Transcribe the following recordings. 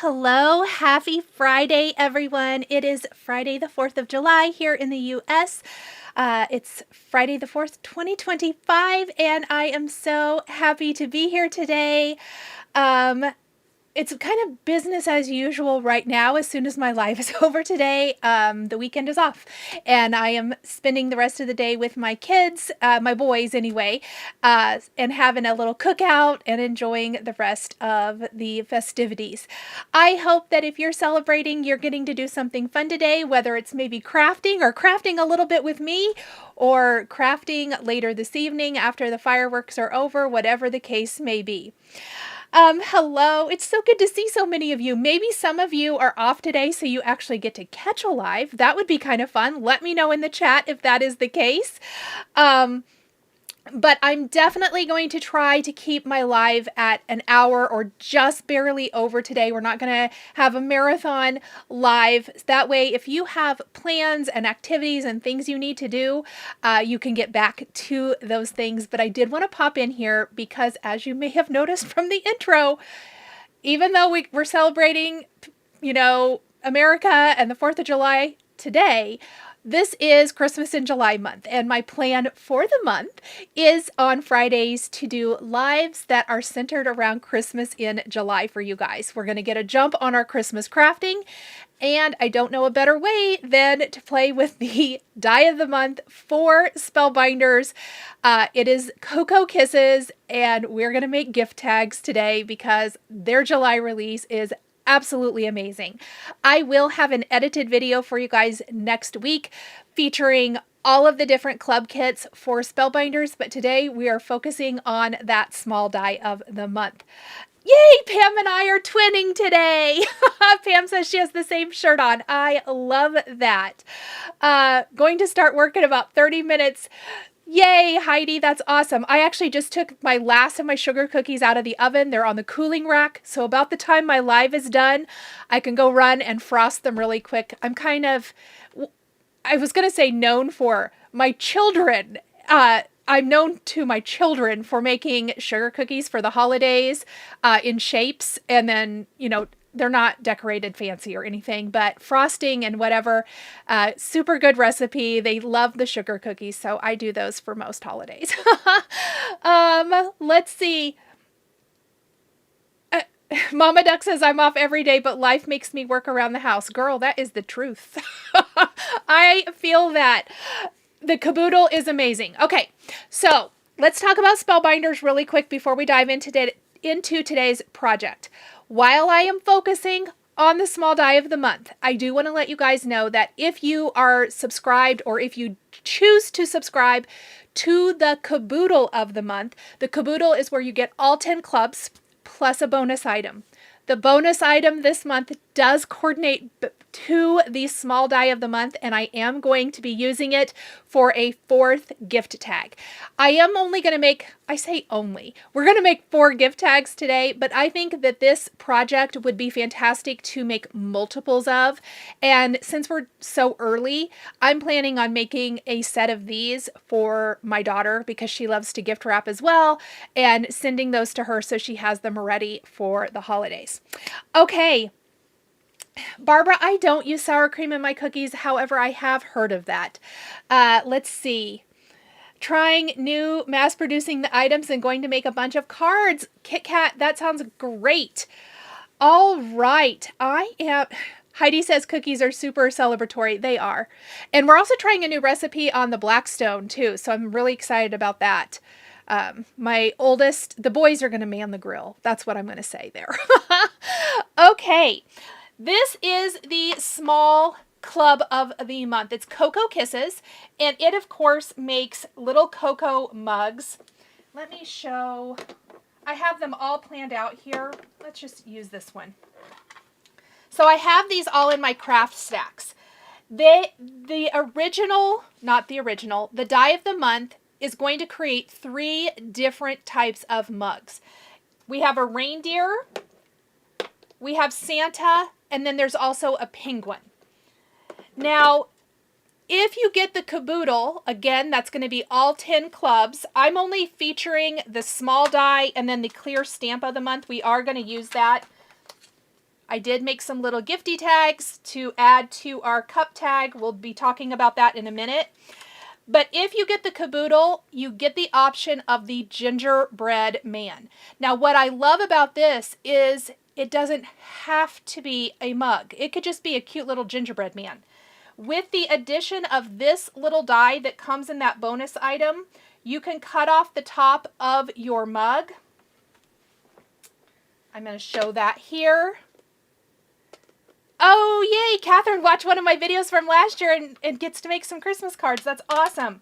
Hello, happy Friday, everyone. It is Friday the 4th of July here in the U.S. It's Friday the 4th, 2025, and I am so happy to be here today. It's kind of business as usual right now. As soon as my live is over today, the weekend is off, and I am spending the rest of the day with my kids, my boys anyway, and having a little cookout and enjoying the rest of the festivities. I hope that if you're celebrating, you're getting to do something fun today, whether it's maybe crafting or crafting a little bit with me, or crafting later this evening after the fireworks are over, whatever the case may be. Hello. It's so good to see so many of you. Maybe some of you are off today, so you actually get to catch a live. That would be kind of fun. Let me know in the chat if that is the case. But I'm definitely going to try to keep my live at an hour or just barely over today. We're not going to have a marathon live. That way, if you have plans and activities and things you need to do, you can get back to those things. But I did want to pop in here because, as you may have noticed from the intro, even though we're celebrating, America and the 4th of July today, this is Christmas in July month, and my plan for the month is on Fridays to do lives that are centered around Christmas in July for you guys. We're going to get a jump on our Christmas crafting, and I don't know a better way than to play with the die of the month for Spellbinders. It is Cocoa Kisses, and we're going to make gift tags today because their July release is absolutely amazing. I will have an edited video for you guys next week featuring all of the different club kits for Spellbinders, but today we are focusing on that small die of the month. Yay! Pam and I are twinning today. Pam says she has the same shirt on. I love that. Going to start work in about 30 minutes. Yay, Heidi, that's awesome. I actually just took my last of my sugar cookies out of the oven. They're on the cooling rack, so about the time my live is done, I can go run and frost them really quick. I'm kind of, I was going to say known for my children. I'm known to my children for making sugar cookies for the holidays in shapes, and then, they're not decorated fancy or anything, but frosting and whatever, super good recipe. They love the sugar cookies, so I do those for most holidays. Let's see. Mama Duck says, I'm off every day, but life makes me work around the house. Girl, that is the truth. I feel that. The caboodle is amazing. Okay, so let's talk about Spellbinders really quick before we dive into today's project. While I am focusing on the small die of the month, I do want to let you guys know that if you are subscribed, or if you choose to subscribe to the caboodle of the month, the caboodle is where you get all 10 clubs plus a bonus item. The bonus item this month does coordinate to the small die of the month, and I am going to be using it for a 4th gift tag. I am only going to make, I say only, we're going to make 4 gift tags today, but I think that this project would be fantastic to make multiples of. And since we're so early, I'm planning on making a set of these for my daughter because she loves to gift wrap as well, and sending those to her so she has them ready for the holidays. Okay. Barbara, I don't use sour cream in my cookies. However, I have heard of that. Let's see. Trying new mass-producing the items and going to make a bunch of cards. Kit Kat, that sounds great. All right. Heidi says cookies are super celebratory. They are. And we're also trying a new recipe on the Blackstone, too. So I'm really excited about that. My oldest, the boys are going to man the grill. That's what I'm going to say there. Okay. This is the small club of the month. It's Cocoa Kisses, and it, of course, makes little cocoa mugs. Let me show. I have them all planned out here. Let's just use this one. So I have these all in my craft stacks. The original, not the original, the die of the month is going to create 3 different types of mugs. We have a reindeer, we have Santa, and then there's also a penguin. Now, if you get the caboodle, again, that's going to be all 10 clubs. I'm only featuring the small die and then the clear stamp of the month. We are going to use that I did make some little gifty tags to add to our cup tag. We'll be talking about that in a minute. But if you get the caboodle, you get the option of the gingerbread man. Now, what I love about this is it doesn't have to be a mug. It could just be a cute little gingerbread man. With the addition of this little die that comes in that bonus item, you can cut off the top of your mug. I'm going to show that here. Oh, yay! Catherine watched one of my videos from last year and gets to make some Christmas cards. That's awesome.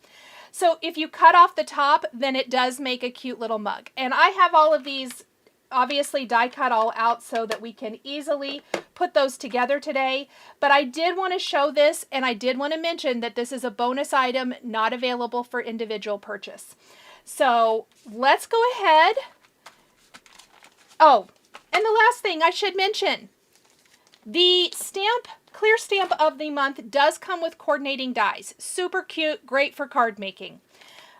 So if you cut off the top, then it does make a cute little mug. And I have all of these obviously die cut all out so that we can easily put those together today. But I did want to show this, and I did want to mention that this is a bonus item not available for individual purchase. So let's go ahead. Oh, and the last thing I should mention, the stamp, clear stamp of the month does come with coordinating dies. Super cute, great for card making.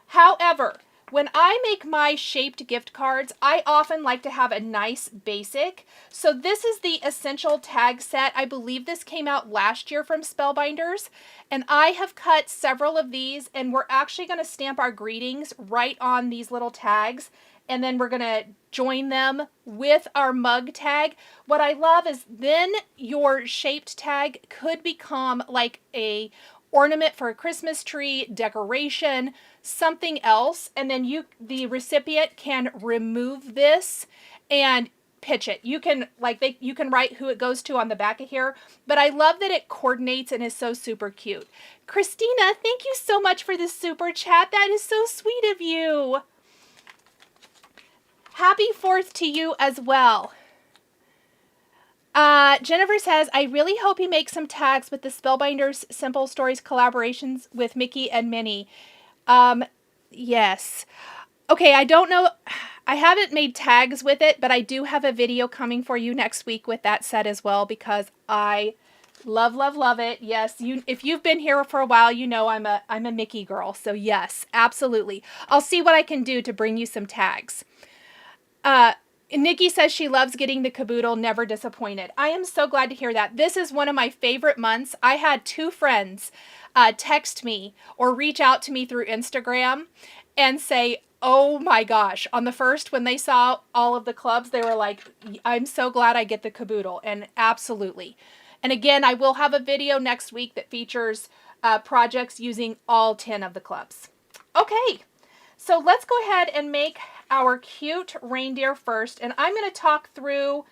However, when I make my shaped gift cards, I often like to have a nice basic. So this is the essential tag set. I believe this came out last year from Spellbinders. And I have cut several of these, and we're actually going to stamp our greetings right on these little tags. And then we're going to join them with our mug tag. What I love is then your shaped tag could become like a ornament for a Christmas tree, decoration, something else. And then the recipient can remove this and pitch it. You can you can write who it goes to on the back of here, but I love that it coordinates and is so super cute. Christina, thank you so much for this super chat. That is so sweet of you. Happy 4th to you as well. Jennifer says, I really hope he makes some tags with the Spellbinders Simple Stories collaborations with Mickey and Minnie. Yes. Okay, I don't know. I haven't made tags with it, but I do have a video coming for you next week with that set as well because I love, love, love it. Yes, if you've been here for a while, you know I'm a Mickey girl. So yes, absolutely. I'll see what I can do to bring you some tags. Nikki says she loves getting the caboodle, never disappointed. I am so glad to hear that. This is one of my favorite months. I had 2 friends text me or reach out to me through Instagram and say, oh my gosh, on the first, when they saw all of the clubs, they were like, I'm so glad I get the caboodle. And absolutely. And again, I will have a video next week that features projects using all 10 of the clubs. Okay, so let's go ahead and make our cute reindeer first. And I'm going to talk through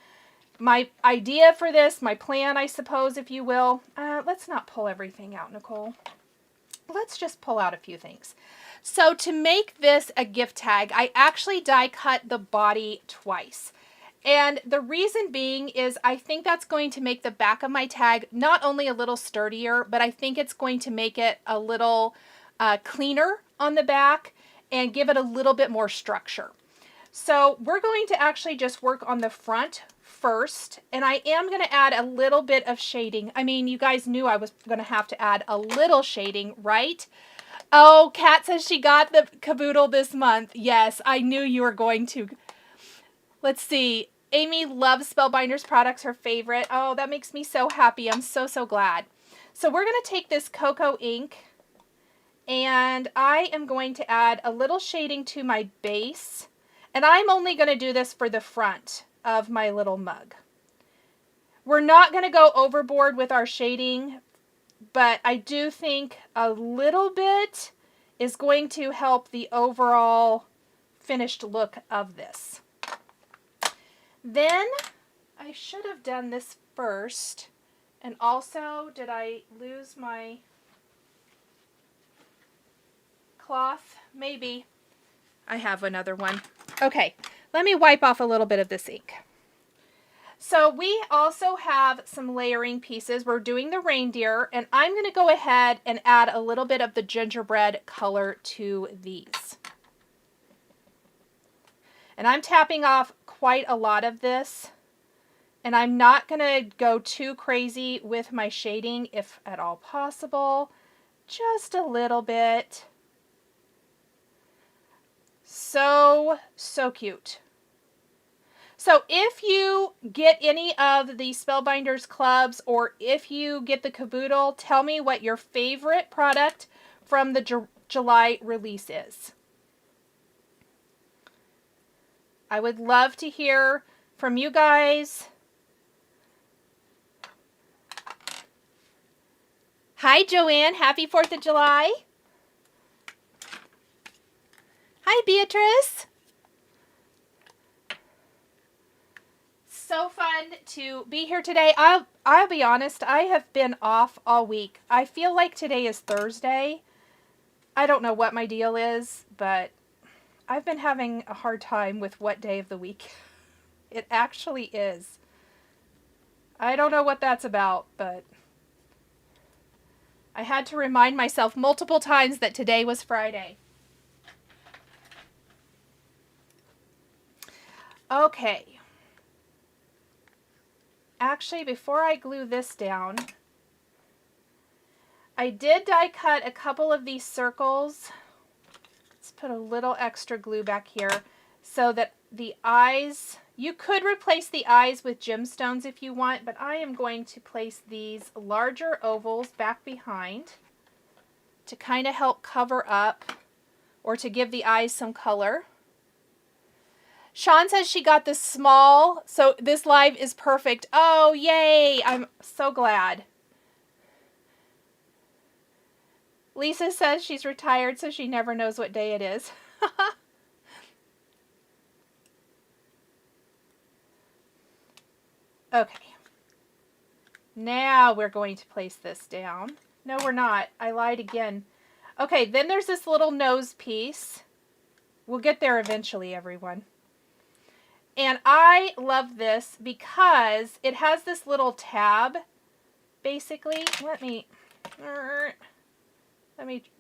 my idea for this, my plan, I suppose, if you will. Let's not pull everything out, Nicole. Let's just pull out a few things. So to make this a gift tag, I actually die cut the body twice. And the reason being is I think that's going to make the back of my tag not only a little sturdier, but I think it's going to make it a little cleaner on the back and give it a little bit more structure. So we're going to actually just work on the front first, and I am going to add a little bit of shading. I mean, you guys knew I was going to have to add a little shading, right? Oh, Kat says she got the caboodle this month. Yes, I knew you were going to. Let's see. Amy loves Spellbinders products, her favorite. Oh, that makes me so happy. I'm so, so glad. So we're going to take this cocoa ink, and I am going to add a little shading to my base. And I'm only going to do this for the front of my little mug. We're not going to go overboard with our shading, but I do think a little bit is going to help the overall finished look of this. Then I should have done this first. And also, did I lose my cloth? Maybe. I have another one. Okay, let me wipe off a little bit of this ink. So we also have some layering pieces. We're doing the reindeer, and I'm going to go ahead and add a little bit of the gingerbread color to these. And I'm tapping off quite a lot of this, and I'm not going to go too crazy with my shading, if at all possible. Just a little bit. So, so cute. So if you get any of the Spellbinders clubs or if you get the Caboodle, tell me what your favorite product from the July release is. I would love to hear from you guys. Hi, Joanne. Happy 4th of July. Hi, Beatrice. So fun to be here today. I'll be honest, I have been off all week. I feel like today is Thursday. I don't know what my deal is, but I've been having a hard time with what day of the week it actually is. I don't know what that's about, but I had to remind myself multiple times that today was Friday. Okay. Actually, before I glue this down, I did die cut a couple of these circles. Let's put a little extra glue back here so that the eyes, you could replace the eyes with gemstones if you want, but I am going to place these larger ovals back behind to kind of help cover up or to give the eyes some color. Sean says she got this small, so this live is perfect. Oh, yay! I'm so glad. Lisa says she's retired, so she never knows what day it is. Okay. Now we're going to place this down. No, we're not. I lied again. Okay, then there's this little nose piece. We'll get there eventually, everyone. And I love this because it has this little tab, basically. Let me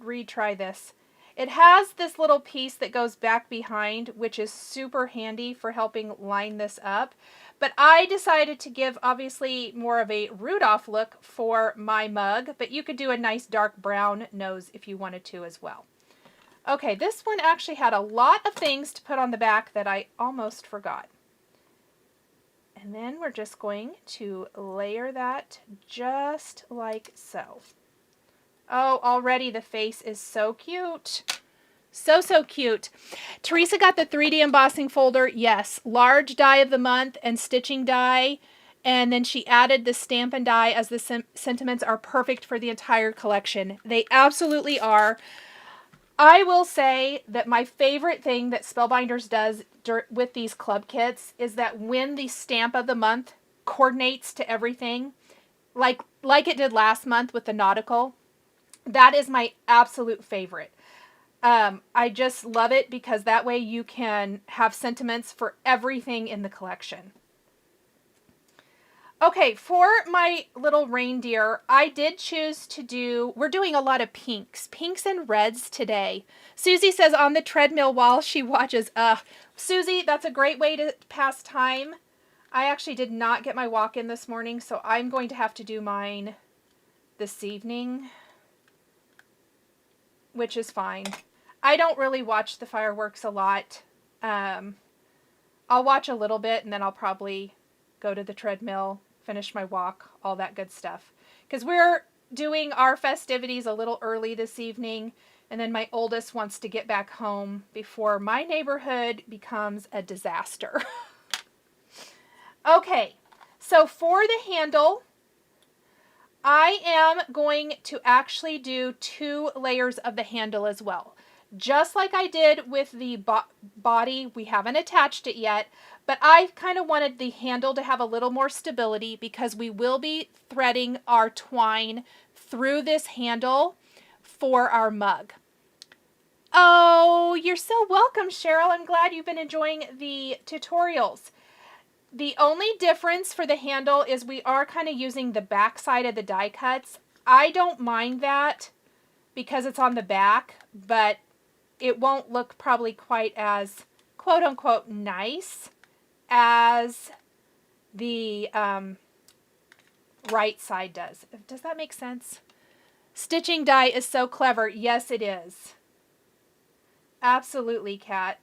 retry this. It has this little piece that goes back behind, which is super handy for helping line this up. But I decided to give, obviously, more of a Rudolph look for my mug, but you could do a nice dark brown nose if you wanted to as well. Okay, this one actually had a lot of things to put on the back that I almost forgot. And then we're just going to layer that just like so. Oh, already the face is so cute. So, so cute. Teresa got the 3D embossing folder. Yes, large die of the month and stitching die. And then she added the Stampin' Die as the sentiments are perfect for the entire collection. They absolutely are. I will say that my favorite thing that Spellbinders does with these club kits is that when the stamp of the month coordinates to everything, like it did last month with the nautical, that is my absolute favorite. I just love it because that way you can have sentiments for everything in the collection. Okay, for my little reindeer, I did choose to do, we're doing a lot of pinks and reds today. Susie says on the treadmill while she watches. Susie, that's a great way to pass time. I actually did not get my walk in this morning, so I'm going to have to do mine this evening, which is fine. I don't really watch the fireworks a lot. I'll watch a little bit and then I'll probably go to the treadmill, finish my walk, all that good stuff. Because we're doing our festivities a little early this evening, and then my oldest wants to get back home before my neighborhood becomes a disaster. Okay, so for the handle, I am going to actually do 2 layers of the handle as well. Just like I did with the body, we haven't attached it yet, but I kind of wanted the handle to have a little more stability because we will be threading our twine through this handle for our mug. Oh, you're so welcome, Cheryl. I'm glad you've been enjoying the tutorials. The only difference for the handle is we are kind of using the back side of the die cuts. I don't mind that because it's on the back, but it won't look probably quite as quote-unquote nice as the right side does. Does that make sense? Stitching die is so clever. Yes, it is. Absolutely, Kat.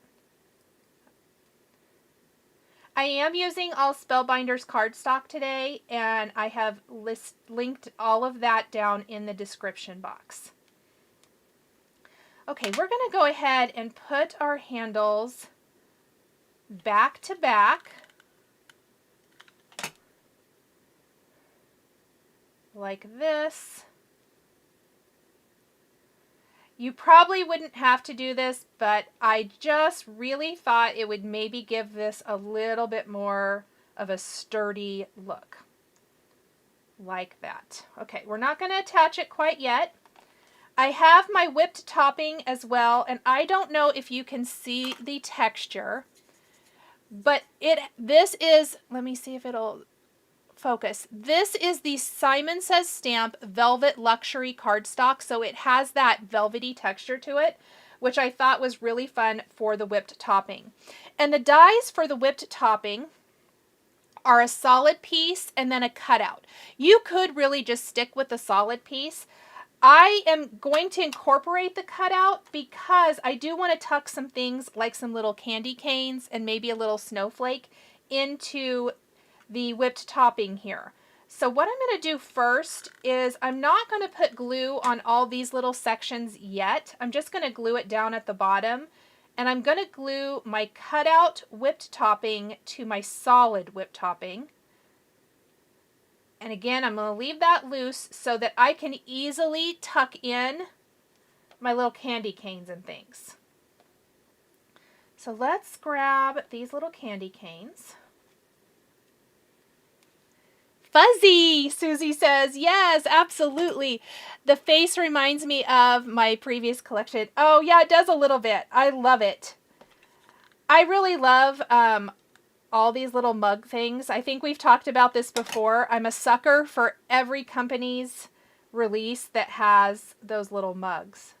I am using all Spellbinders cardstock today, and I have linked all of that down in the description box. Okay, we're going to go ahead and put our handles back to back, like this. You probably wouldn't have to do this, but I just really thought it would maybe give this a little bit more of a sturdy look. Like that. Okay, we're not going to attach it quite yet. I have my whipped topping as well, and I don't know if you can see the texture, but this is, let me see if it'll focus. This is the Simon Says Stamp Velvet Luxury cardstock, so it has that velvety texture to it, which I thought was really fun for the whipped topping. And the dies for the whipped topping are a solid piece and then a cutout. You could really just stick with the solid piece. I am going to incorporate the cutout because I do want to tuck some things like some little candy canes and maybe a little snowflake into the whipped topping here. So what I'm going to do first is I'm not going to put glue on all these little sections yet. I'm just going to glue it down at the bottom, and I'm going to glue my cutout whipped topping to my solid whipped topping. And again, I'm going to leave that loose so that I can easily tuck in my little candy canes and things. So let's grab these little candy canes. Fuzzy, Susie says. Yes, absolutely. The face reminds me of my previous collection. Oh, yeah, it does a little bit. I love it. I really love all these little mug things. I think we've talked about this before. I'm a sucker for every company's release that has those little mugs.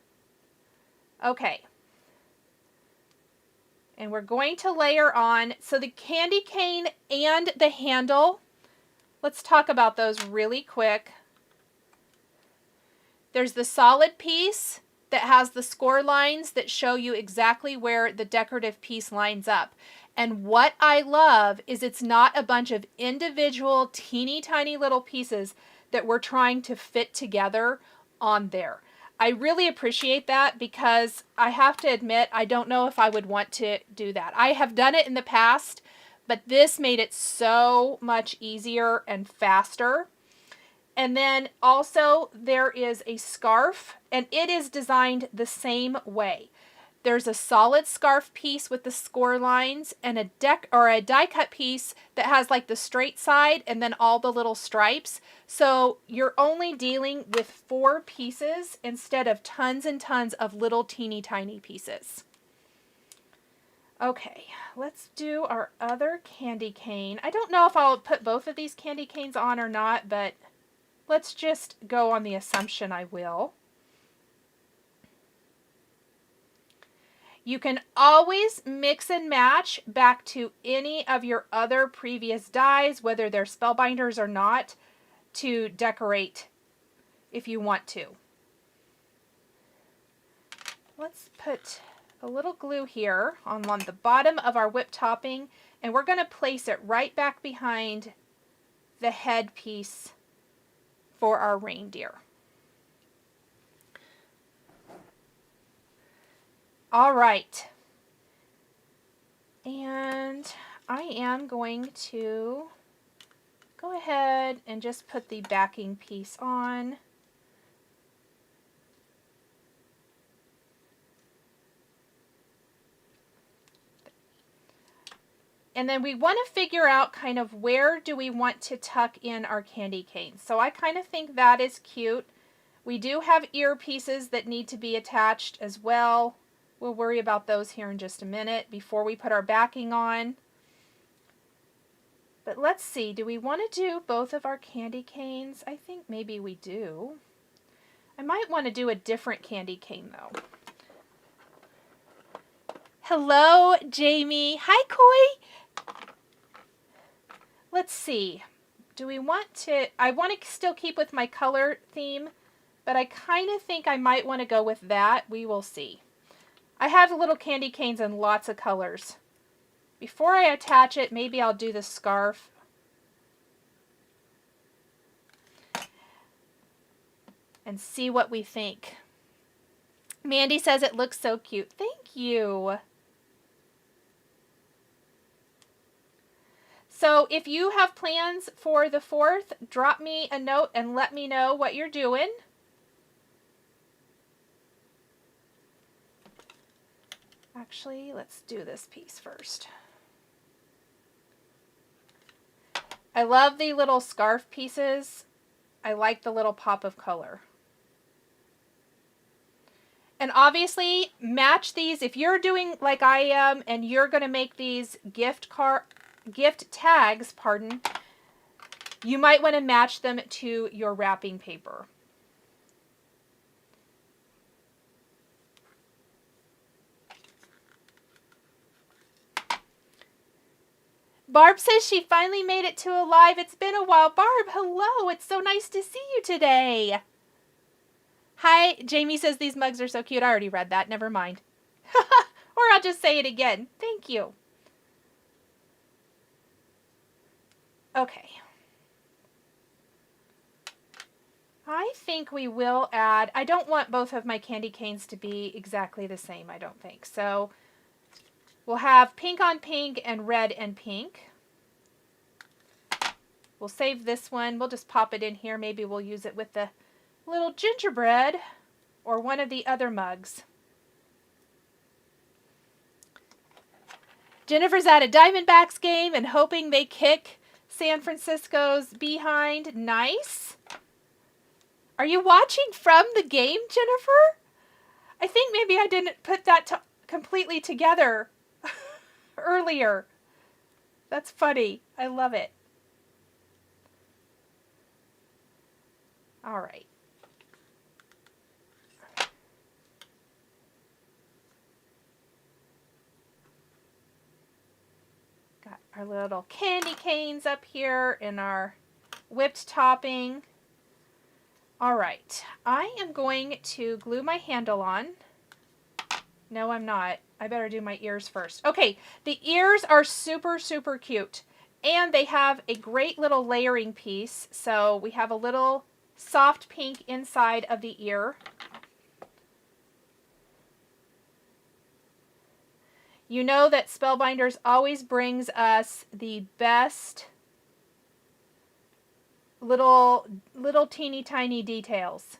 Okay. And we're going to layer on. So the candy cane and the handle, let's talk about those really quick. There's the solid piece that has the score lines that show you exactly where the decorative piece lines up. And what I love is it's not a bunch of individual teeny tiny little pieces that we're trying to fit together on there. I really appreciate that because I have to admit, I don't know if I would want to do that. I have done it in the past, but this made it so much easier and faster. And then also there is a scarf, and it is designed the same way. There's a solid scarf piece with the score lines and a die cut piece that has like the straight side and then all the little stripes. So you're only dealing with 4 pieces instead of tons and tons of little teeny tiny pieces. Okay, let's do our other candy cane. I don't know if I'll put both of these candy canes on or not, but let's just go on the assumption I will. You can always mix and match back to any of your other previous dies, whether they're Spellbinders or not, to decorate if you want to. Let's put a little glue here on the bottom of our whipped topping, and we're going to place it right back behind the head piece for our reindeer. All right, and I am going to go ahead and just put the backing piece on. And then we want to figure out kind of where do we want to tuck in our candy canes. So I kind of think that is cute. We do have ear pieces that need to be attached as well. We'll worry about those here in just a minute before we put our backing on. But let's see, do we want to do both of our candy canes? I think maybe we do. I might want to do a different candy cane though. Hello, Jamie. Hi, Koi. Let's see. Do we want to, I want to still keep with my color theme, but I kind of think I might want to go with that. We will see. I have little candy canes in lots of colors Before I attach it, maybe I'll do the scarf. And see what we think. Mandy says it looks so cute. Thank you. So if you have plans for the 4th, drop me a note and let me know what you're doing. Actually, let's do this piece first. I love the little scarf pieces. I like the little pop of color. And obviously, match these. If you're doing like I am and you're going to make these gift tags, you might want to match them to your wrapping paper. Barb says she finally made it to a live. It's been a while. Barb, hello. It's so nice to see you today. Hi, Jamie says these mugs are so cute. I already read that. Never mind. Or I'll just say it again. Thank you. Okay. I think we will add, I don't want both of my candy canes to be exactly the same, I don't think. So we'll have pink on pink and red and pink. We'll save this one. We'll just pop it in here. Maybe we'll use it with the little gingerbread or one of the other mugs. Jennifer's at a Diamondbacks game and hoping they kick San Francisco's behind. Nice. Are you watching from the game, Jennifer? I think maybe I didn't put that completely together earlier. That's funny. I love it. All right. Got our little candy canes up here in our whipped topping. All right, I am going to glue my handle on. No, I'm not. I better do my ears first. Okay, the ears are super, super cute. And they have a great little layering piece. So we have a little soft pink inside of the ear. You know that Spellbinders always brings us the best little teeny tiny details.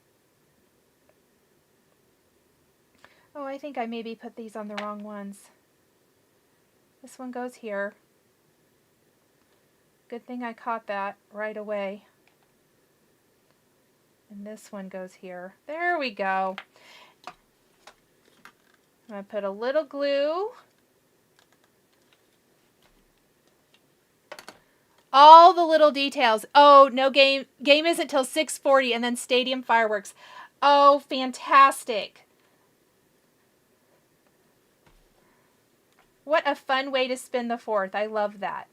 Oh, I think I maybe put these on the wrong ones. This one goes here. Good thing I caught that right away. And this one goes here. There we go. I'm going to put a little glue. All the little details. Oh, no game isn't till 6:40 and then stadium fireworks. Oh, fantastic. What a fun way to spend the 4th. I love that.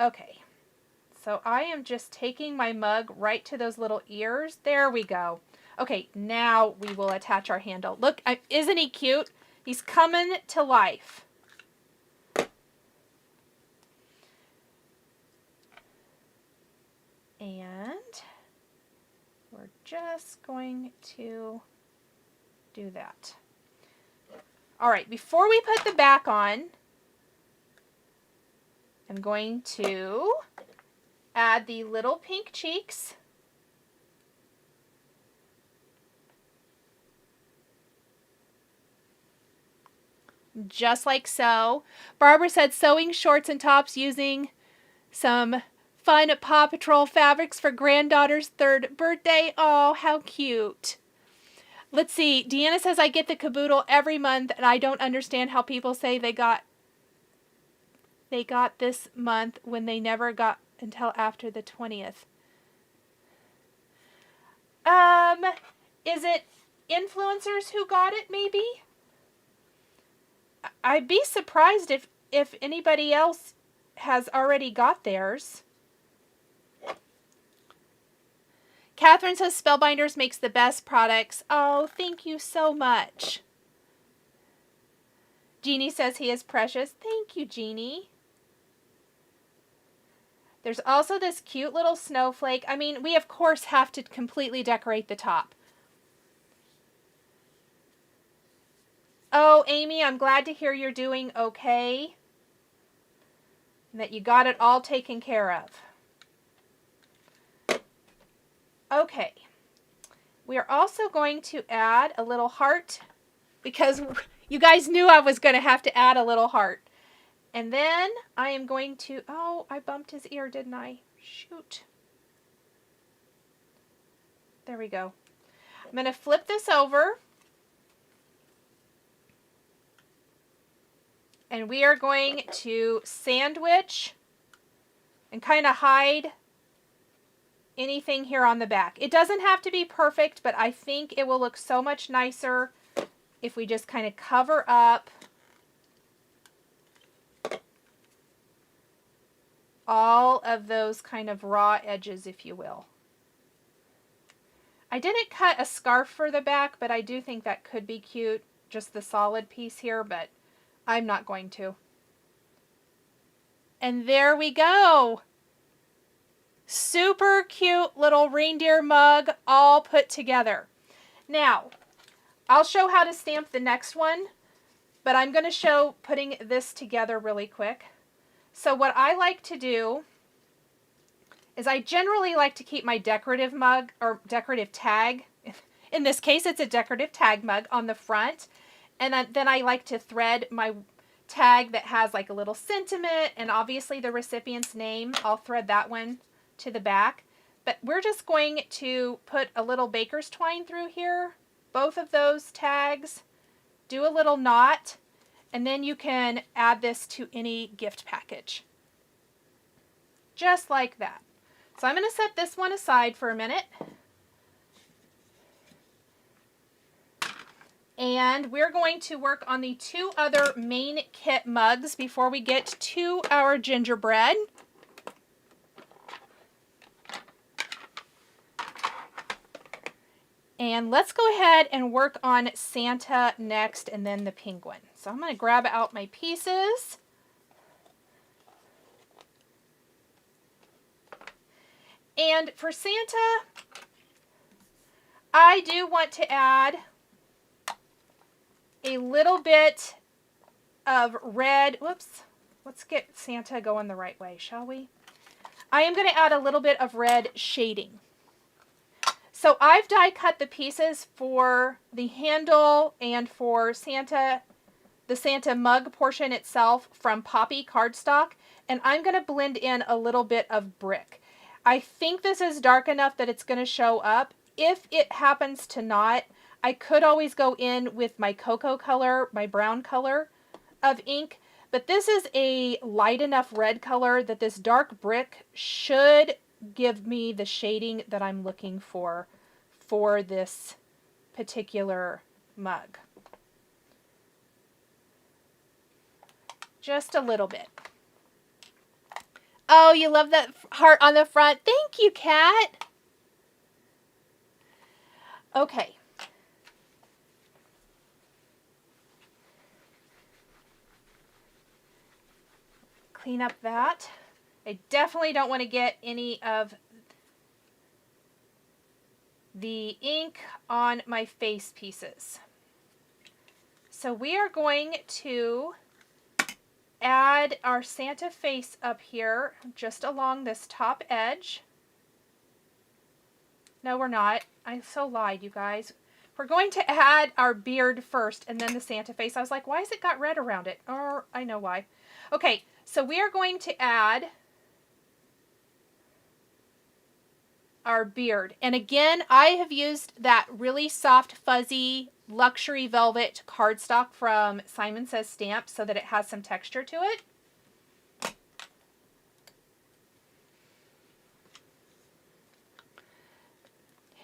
Okay. So I am just taking my mug right to those little ears. There we go. Okay, now we will attach our handle. Look, isn't he cute? He's coming to life. And we're just going to do that. All right, before we put the back on, I'm going to add the little pink cheeks. Just like so. Barbara said sewing shorts and tops using some fun Paw Patrol fabrics for granddaughter's 3rd birthday. Oh, how cute. Let's see. Deanna says, I get the caboodle every month, and I don't understand how people say they got this month when they never got until after the 20th. Is it influencers who got it, maybe? I'd be surprised if anybody else has already got theirs. Catherine says Spellbinders makes the best products. Oh, thank you so much. Jeannie says he is precious. Thank you, Jeannie. There's also this cute little snowflake. I mean, we of course have to completely decorate the top. Oh, Amy, I'm glad to hear you're doing okay. And that you got it all taken care of. Okay. We are also going to add a little heart because you guys knew I was going to have to add a little heart. And then I am going to, oh, I bumped his ear, didn't I? Shoot. There we go. I'm going to flip this over. And we are going to sandwich and kind of hide anything here on the back. It doesn't have to be perfect, but I think it will look so much nicer if we just kind of cover up all of those kind of raw edges, if you will. I didn't cut a scarf for the back, but I do think that could be cute, just the solid piece here, but I'm not going to. And there we go. Super cute little reindeer mug all put together. Now, I'll show how to stamp the next one, but I'm going to show putting this together really quick. So what I like to do is I generally like to keep my decorative mug or decorative tag. In this case, it's a decorative tag mug on the front. And then I like to thread my tag that has like a little sentiment and obviously the recipient's name. I'll thread that one to the back. But we're just going to put a little baker's twine through here. Both of those tags. Do a little knot. And then you can add this to any gift package. Just like that. So I'm going to set this one aside for a minute. And we're going to work on the two other main kit mugs before we get to our gingerbread. And let's go ahead and work on Santa next and then the penguin. So I'm going to grab out my pieces. And for Santa, I do want to add a little bit of red. Whoops. Let's get Santa going the right way, shall we? I am going to add a little bit of red shading. So I've die cut the pieces for the handle and for Santa, the Santa mug portion itself from Poppy cardstock, and I'm going to blend in a little bit of brick. I think this is dark enough that it's going to show up. If it happens to not, I could always go in with my cocoa color, my brown color of ink, but this is a light enough red color that this dark brick should give me the shading that I'm looking for this particular mug. Just a little bit. Oh, you love that heart on the front. Thank you, Kat. Okay. Clean up that. I definitely don't want to get any of the ink on my face pieces. So we are going to add our Santa face up here just along this top edge. No, we're not. I so lied, you guys. We're going to add our beard first and then the Santa face. I was like, why has it got red around it? Or I know why. Okay, so we are going to add our beard. And again, I have used that really soft, fuzzy, luxury velvet cardstock from Simon Says Stamps so that it has some texture to it.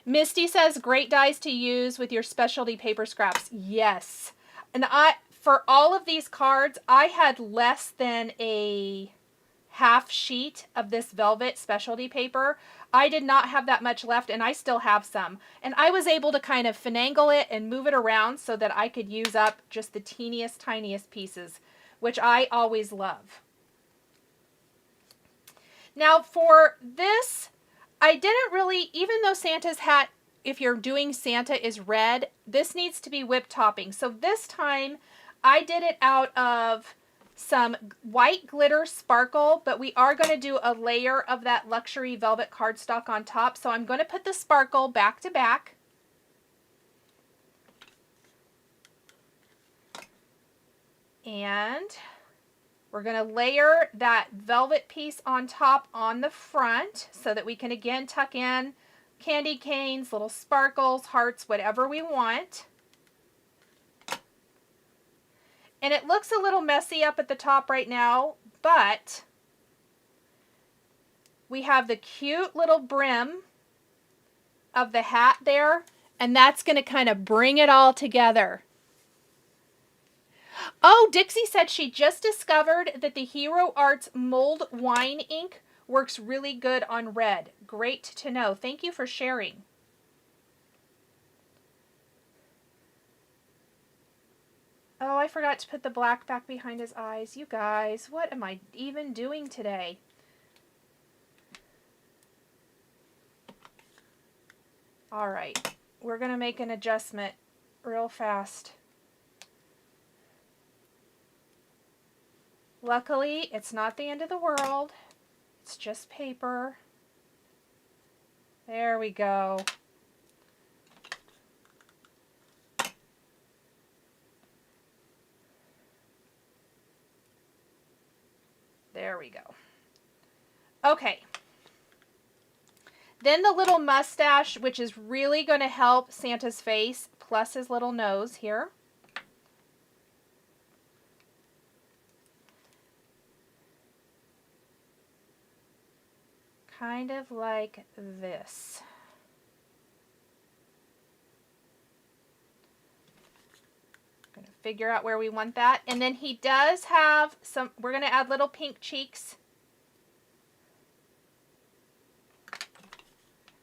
Misty says, great dies to use with your specialty paper scraps. Yes. And for all of these cards, I had less than a half sheet of this velvet specialty paper. I did not have that much left, and I still have some. And I was able to kind of finagle it and move it around so that I could use up just the teeniest, tiniest pieces, which I always love. Now for this, I didn't really, even though Santa's hat, if you're doing Santa, is red, this needs to be whipped topping. So this time I did it out of some white glitter sparkle, but we are going to do a layer of that luxury velvet cardstock on top. So I'm going to put the sparkle back to back. And we're going to layer that velvet piece on top on the front so that we can again tuck in candy canes, little sparkles, hearts, whatever we want. And it looks a little messy up at the top right now, but we have the cute little brim of the hat there, and that's going to kind of bring it all together. Oh, Dixie said she just discovered that the Hero Arts Mold Wine ink works really good on red. Great to know. Thank you for sharing. Oh, I forgot to put the black back behind his eyes. You guys, what am I even doing today? All right, we're going to make an adjustment real fast. Luckily, it's not the end of the world. It's just paper. There we go. There we go. Okay. Then the little mustache, which is really going to help Santa's face, plus his little nose here. Kind of like this. Going to figure out where we want that. And then he does have some, we're going to add little pink cheeks.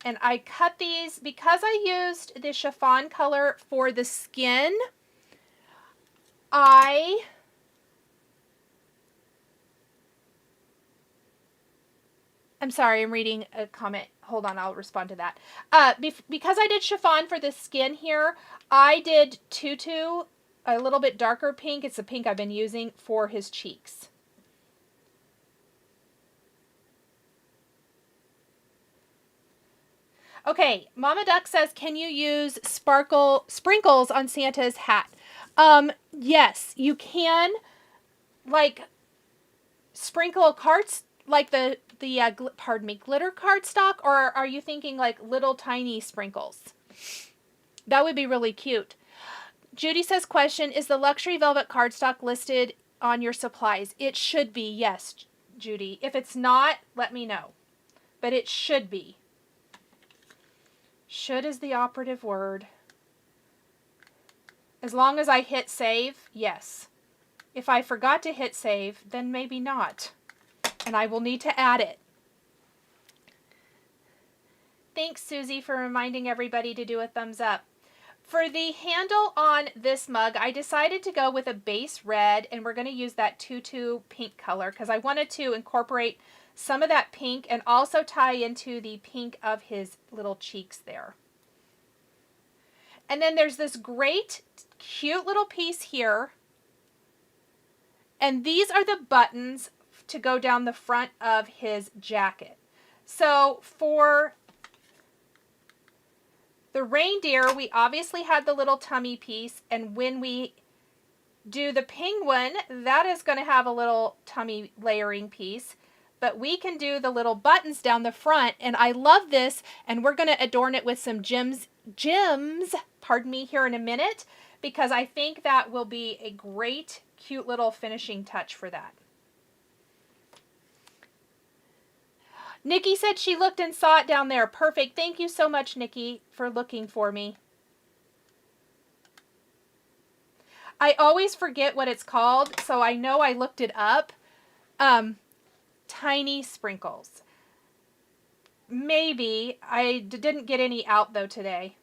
And I cut these because I used the chiffon color for the skin. I'm sorry, I'm reading a comment. Hold on, I'll respond to that. Because I did chiffon for the skin here, I did Tutu, a little bit darker pink. It's the pink I've been using for his cheeks. Okay, Mama Duck says, can you use sprinkles on Santa's hat? Yes, you can, like, sprinkle cards, like the glitter cardstock, or are you thinking like little tiny sprinkles? That would be really cute. Judy says, question, is the luxury velvet cardstock listed on your supplies? It should be, yes, Judy. If it's not, let me know. But it should be. Should is the operative word. As long as I hit save, yes. If I forgot to hit save, then maybe not. And I will need to add it. Thanks, Susie, for reminding everybody to do a thumbs up. For the handle on this mug, I decided to go with a base red, and we're going to use that Tutu pink color because I wanted to incorporate some of that pink and also tie into the pink of his little cheeks there. And then there's this great, cute little piece here. And these are the buttons to go down the front of his jacket. So for the reindeer, we obviously had the little tummy piece, and when we do the penguin, that is going to have a little tummy layering piece. But we can do the little buttons down the front, and I love this, and we're going to adorn it with some gems, pardon me, here in a minute, because I think that will be a great, cute little finishing touch for that. Nikki said she looked and saw it down there. Perfect. Thank you so much, Nikki, for looking for me. I always forget what it's called, so I know I looked it up. tiny sprinkles. Maybe. I didn't get any out though today.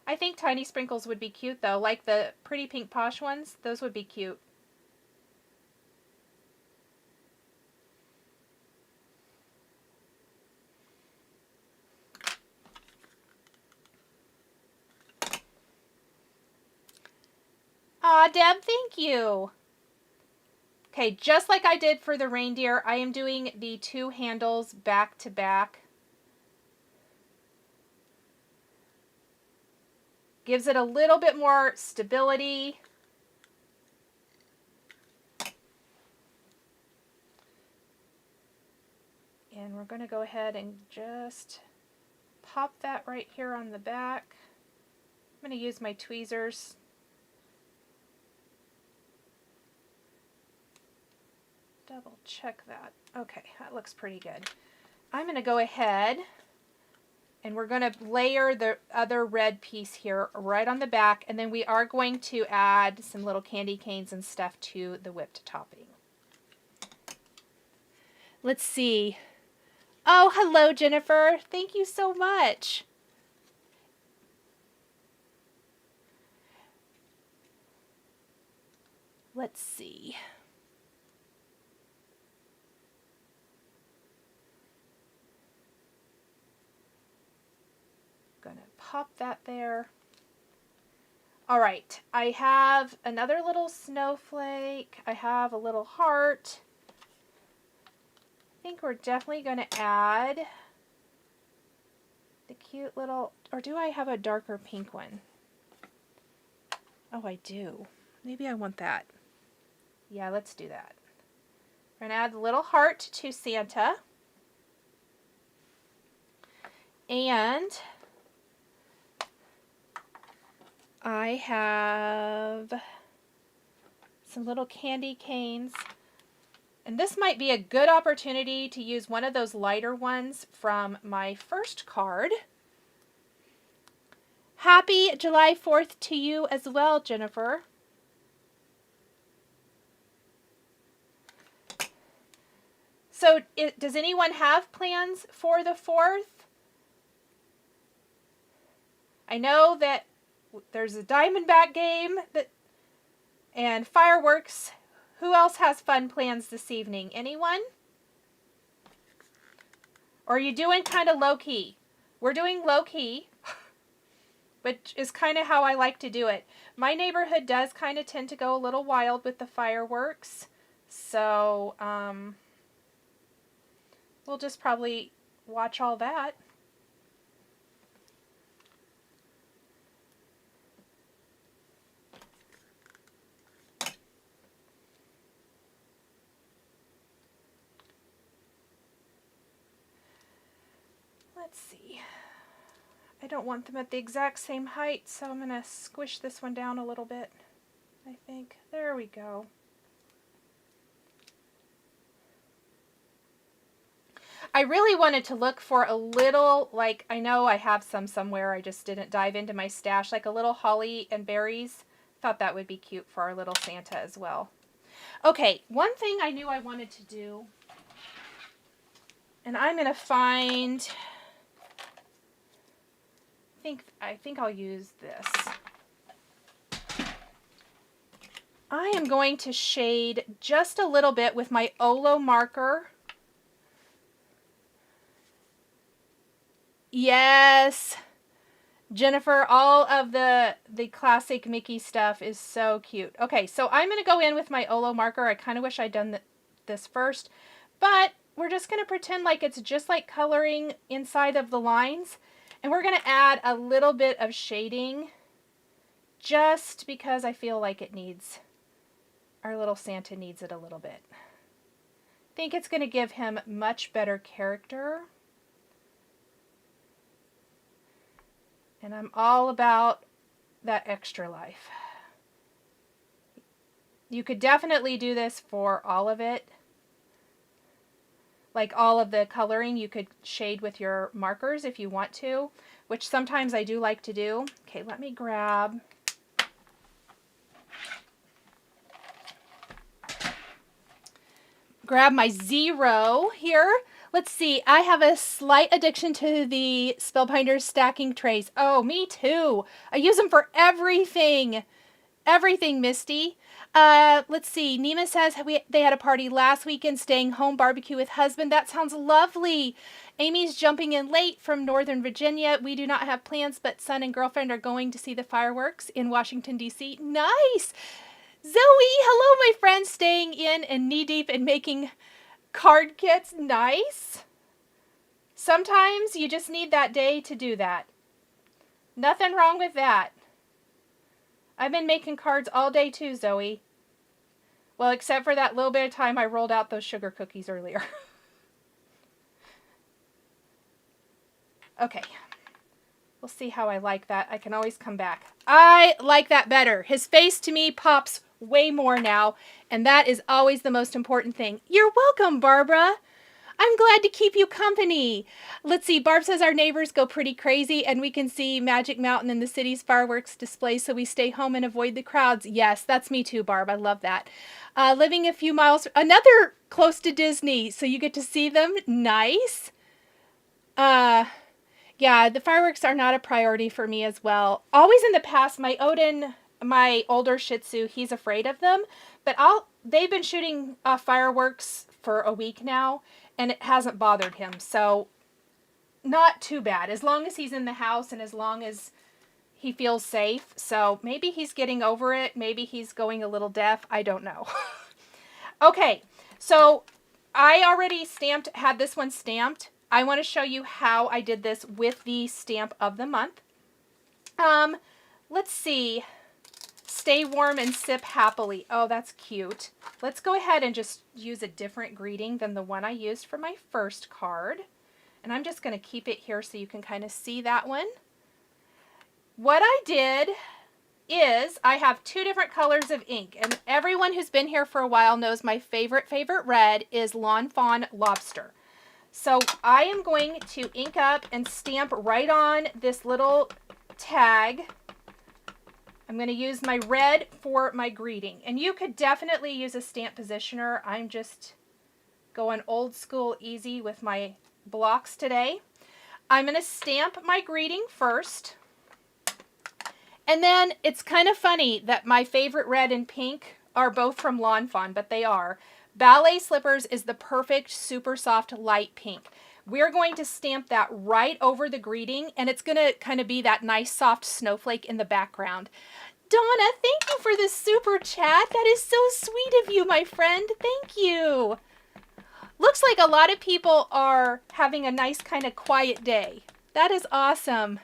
I think tiny sprinkles would be cute though, like the Pretty Pink Posh ones. Those would be cute. Aw, Deb, thank you. Okay, just like I did for the reindeer, I am doing the two handles back to back. Gives it a little bit more stability. And we're going to go ahead and just pop that right here on the back. I'm going to use my tweezers. Double check that. Okay, that looks pretty good. I'm going to go ahead and we're going to layer the other red piece here right on the back, and then we are going to add some little candy canes and stuff to the whipped topping. Let's see. Oh, hello, Jennifer. Thank you so much. Let's see. Gonna pop that there. All right, I have another little snowflake. I have a little heart. I think we're definitely gonna add the cute little, or do I have a darker pink one? Oh, I do. Maybe I want that. Yeah, let's do that. We're gonna add the little heart to Santa. And I have some little candy canes. And this might be a good opportunity to use one of those lighter ones from my first card. Happy July 4th to you as well, Jennifer. So does anyone have plans for the 4th? I know that there's a Diamondback game and fireworks. Who else has fun plans this evening? Anyone? Or are you doing kind of low-key? We're doing low-key, which is kind of how I like to do it. My neighborhood does kind of tend to go a little wild with the fireworks. So we'll just probably watch all that. Let's see. I don't want them at the exact same height, so I'm going to squish this one down a little bit, I think. There we go. I really wanted to look for a little, like, I know I have some somewhere, I just didn't dive into my stash, like a little holly and berries. Thought that would be cute for our little Santa as well. Okay, one thing I knew I wanted to do, and I'm going to find, I think I'll use this. I am going to shade just a little bit with my Olo marker. Yes, Jennifer, all of the classic Mickey stuff is so cute. Okay, so I'm going to go in with my Olo marker. I kind of wish I'd done this first, but we're just going to pretend like it's just like coloring inside of the lines. And we're going to add a little bit of shading just because I feel like it needs, our little Santa needs it a little bit. I think it's going to give him much better character. And I'm all about that extra life. You could definitely do this for all of it. Like all of the coloring, you could shade with your markers if you want to, which sometimes I do like to do. Okay, let me grab grab my 0 here. Let's see. I have a slight addiction to the Spellbinders stacking trays. Oh, me too. I use them for everything. Everything, Misty. Let's see. Nima says they had a party last weekend, staying home, barbecue with husband. That sounds lovely. Amy's jumping in late from Northern Virginia. We do not have plans, but son and girlfriend are going to see the fireworks in Washington, D.C. Nice. Zoe, hello, my friend, staying in and knee-deep in making card kits. Nice. Sometimes you just need that day to do that. Nothing wrong with that. I've been making cards all day too, Zoe. Well, except for that little bit of time I rolled out those sugar cookies earlier. Okay. We'll see how I like that. I can always come back. I like that better. His face to me pops way more now, and that is always the most important thing. You're welcome, Barbara. I'm glad to keep you company. Let's see. Barb says our neighbors go pretty crazy and we can see Magic Mountain and the city's fireworks display, so we stay home and avoid the crowds. Yes, that's me too, Barb. I love that. Living a few miles, another close to Disney, so you get to see them. Nice. Yeah, the fireworks are not a priority for me as well. Always in the past, my Odin, my older Shih Tzu, he's afraid of them, but they've been shooting fireworks for a week now, and it hasn't bothered him, so not too bad, as long as he's in the house and as long as he feels safe. So maybe he's getting over it, maybe he's going a little deaf, I don't know. Okay, so I already had this one stamped. I want to show you how I did this with the stamp of the month. Let's see. Stay warm and sip happily. Oh, that's cute. Let's go ahead and just use a different greeting than the one I used for my first card. And I'm just going to keep it here so you can kind of see that one. What I did is I have 2 different colors of ink. And everyone who's been here for a while knows my favorite red is Lawn Fawn Lobster. So I am going to ink up and stamp right on this little tag. I'm going to use my red for my greeting. And you could definitely use a stamp positioner. I'm just going old school easy with my blocks today. I'm going to stamp my greeting first. And then it's kind of funny that my favorite red and pink are both from Lawn Fawn, but they are. Ballet Slippers is the perfect super soft light pink. We're going to stamp that right over the greeting, and it's going to kind of be that nice soft snowflake in the background. Donna, thank you for the super chat. That is so sweet of you, my friend. Thank you. Looks like a lot of people are having a nice kind of quiet day. That is awesome.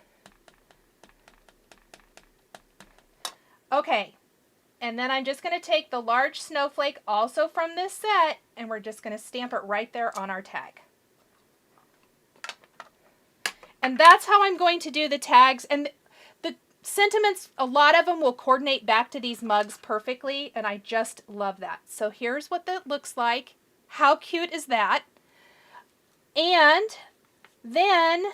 Okay. And then I'm just going to take the large snowflake also from this set, and we're just going to stamp it right there on our tag. And that's how I'm going to do the tags. And the sentiments, a lot of them will coordinate back to these mugs perfectly, and I just love that. So here's what that looks like. How cute is that? And then,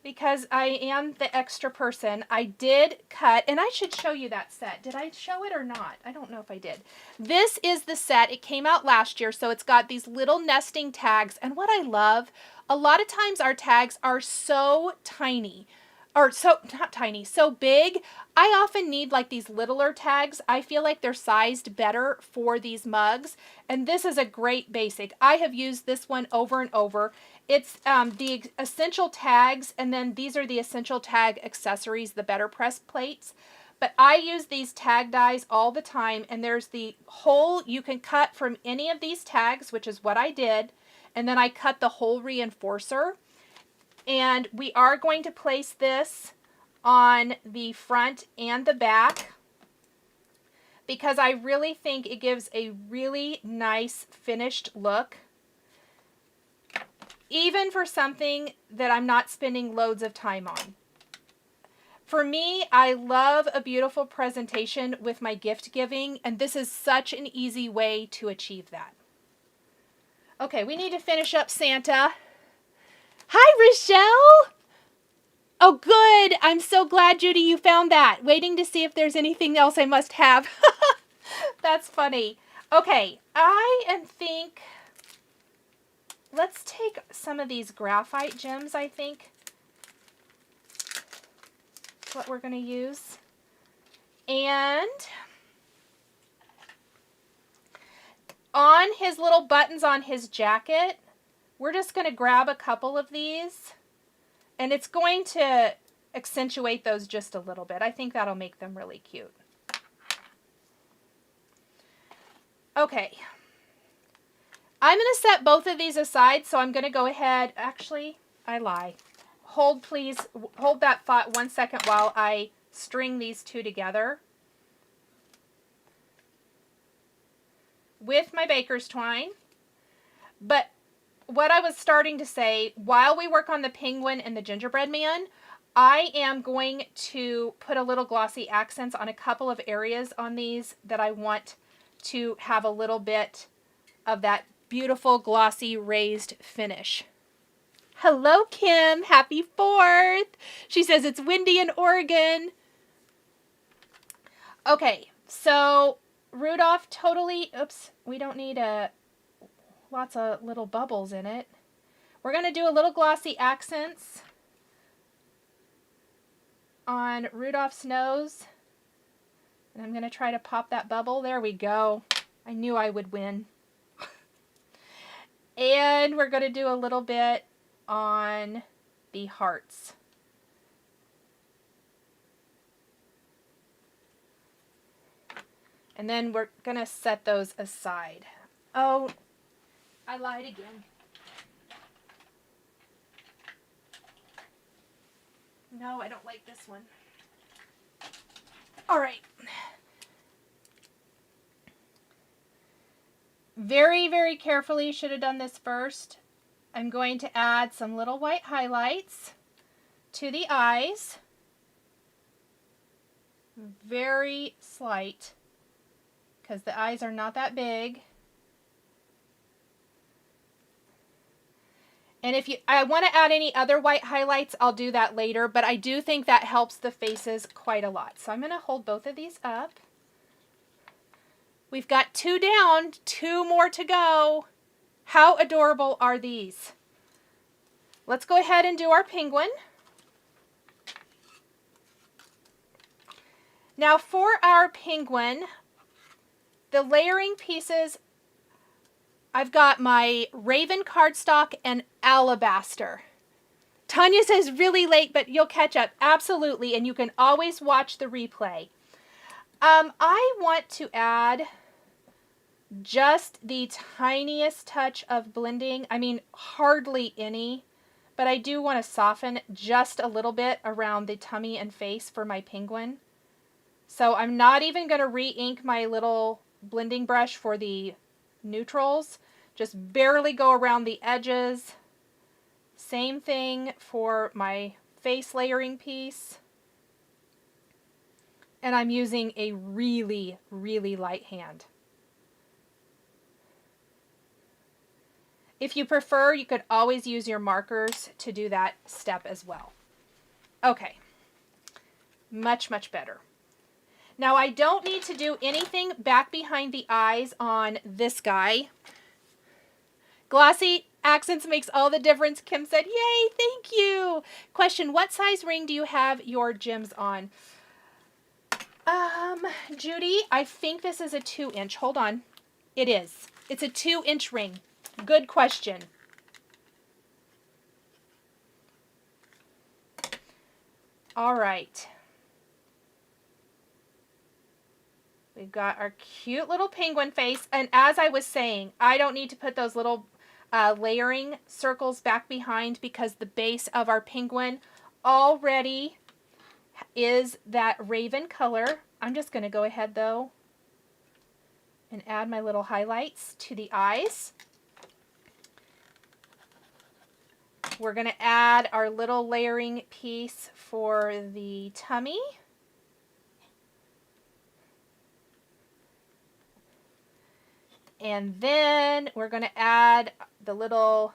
because I am the extra person, I did cut, and I should show you that set. Did I show it or not? I don't know if I did. This is the set. It came out last year, so it's got these little nesting tags. And what I love, a lot of times our tags are so tiny, or not tiny, so big. I often need like these littler tags. I feel like they're sized better for these mugs. And this is a great basic. I have used this one over and over. It's the essential tags, and then these are the essential tag accessories, the better press plates. But I use these tag dies all the time, and there's the hole you can cut from any of these tags, which is what I did. And then I cut the whole reinforcer. And we are going to place this on the front and the back because I really think it gives a really nice finished look. Even for something that I'm not spending loads of time on. For me, I love a beautiful presentation with my gift giving, and this is such an easy way to achieve that. Okay, we need to finish up Santa. Hi, Rochelle! Oh, good. I'm so glad, Judy, you found that. Waiting to see if there's anything else I must have. That's funny. Okay, I think, let's take some of these graphite gems, I think. That's what we're going to use. And on his little buttons on his jacket, we're just going to grab a couple of these. And it's going to accentuate those just a little bit. I think that'll make them really cute. Okay. I'm going to set both of these aside, so I'm going to go ahead. Actually, I lie. Hold, please. Hold that thought 1 second while I string these two together with my baker's twine. But what I was starting to say, while we work on the penguin and the gingerbread man, I am going to put a little glossy accents on a couple of areas on these that I want to have a little bit of that beautiful glossy raised finish. Hello, Kim. Happy 4th. She says it's windy in Oregon. Okay, so Rudolph totally, oops, we don't need lots of little bubbles in it. We're going to do a little glossy accents on Rudolph's nose. And I'm going to try to pop that bubble. There we go. I knew I would win. And we're going to do a little bit on the hearts. And then we're going to set those aside. Oh, I lied again. No, I don't like this one. All right. Very, very carefully, should have done this first. I'm going to add some little white highlights to the eyes. Very slight, because the eyes are not that big. And if I want to add any other white highlights, I'll do that later, but I do think that helps the faces quite a lot. So I'm going to hold both of these up. We've got 2 down, 2 more to go. How adorable are these? Let's go ahead and do our penguin. Now for our penguin, the layering pieces, I've got my Raven cardstock and Alabaster. Tanya says really late, but you'll catch up. Absolutely, and you can always watch the replay. I want to add just the tiniest touch of blending. I mean, hardly any, but I do want to soften just a little bit around the tummy and face for my penguin. So I'm not even going to re-ink my little blending brush for the neutrals. Just barely go around the edges. Same thing for my face layering piece. And I'm using a really, really light hand. If you prefer, you could always use your markers to do that step as well. Okay, much, much better. Now I don't need to do anything back behind the eyes on this guy. Glossy accents makes all the difference, Kim said. Yay, thank you. Question, what size ring do you have your gems on? Judy, I think this is a 2-inch. Hold on. It is. It's a 2-inch ring. Good question. All right. We've got our cute little penguin face. And as I was saying, I don't need to put those little layering circles back behind because the base of our penguin already is that raven color. I'm just going to go ahead though and add my little highlights to the eyes. We're going to add our little layering piece for the tummy. And then we're going to add the little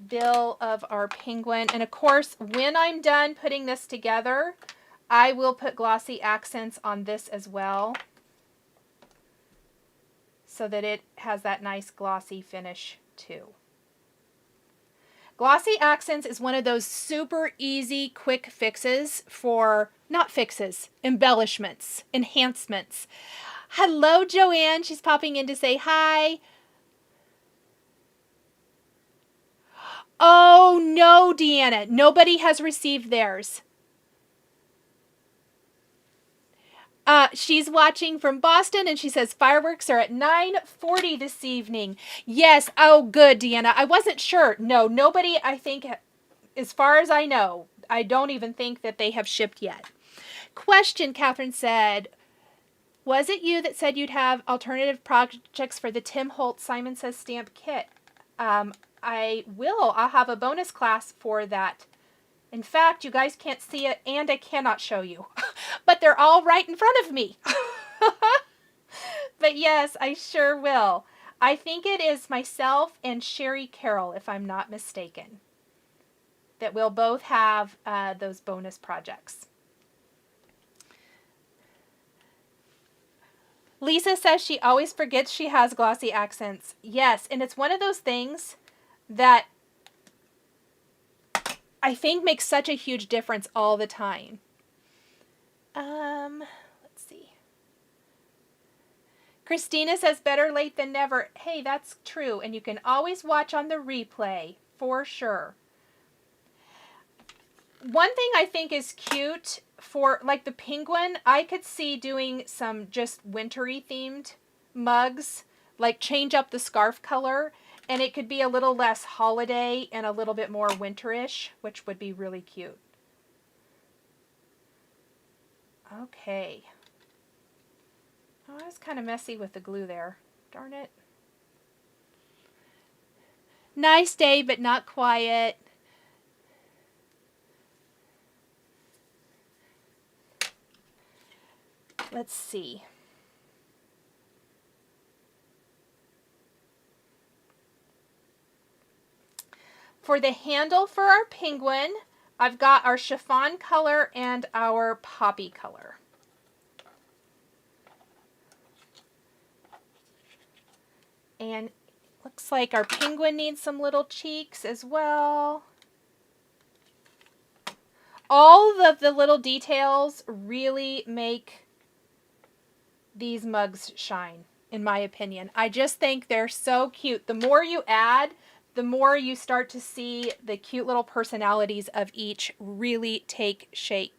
bill of our penguin. And of course, when I'm done putting this together, I will put glossy accents on this as well. so that it has that nice glossy finish too. Glossy accents is one of those super easy, quick fixes for, not fixes, embellishments, enhancements. Hello, Joanne. She's popping in to say hi. Oh, no, Deanna. Nobody has received theirs. She's watching from Boston, and she says fireworks are at 9:40 this evening. Yes. Oh, good, Deanna. I wasn't sure. No, nobody, I think, as far as I know, I don't even think that they have shipped yet. Question, Catherine said, was it you that said you'd have alternative projects for the Tim Holtz Simon Says stamp kit? I will. I'll have a bonus class for that. In fact, you guys can't see it, and I cannot show you. But they're all right in front of me. But yes, I sure will. I think it is myself and Sherry Carroll, if I'm not mistaken, that we'll both have those bonus projects. Lisa says she always forgets she has glossy accents. Yes, and it's one of those things that I think makes such a huge difference all the time. Let's see. Christina says better late than never. Hey, that's true, and you can always watch on the replay for sure. One thing I think is cute for, like the penguin, I could see doing some just wintry themed mugs, like change up the scarf color, and it could be a little less holiday and a little bit more winterish, which would be really cute. Okay. Oh, I was kind of messy with the glue there. Darn it. Nice day, but not quiet. Let's see. For the handle for our penguin, I've got our chiffon color and our poppy color. And looks like our penguin needs some little cheeks as well. All of the little details really make these mugs shine, in my opinion. I just think they're so cute. The more you add, the more you start to see the cute little personalities of each really take shape.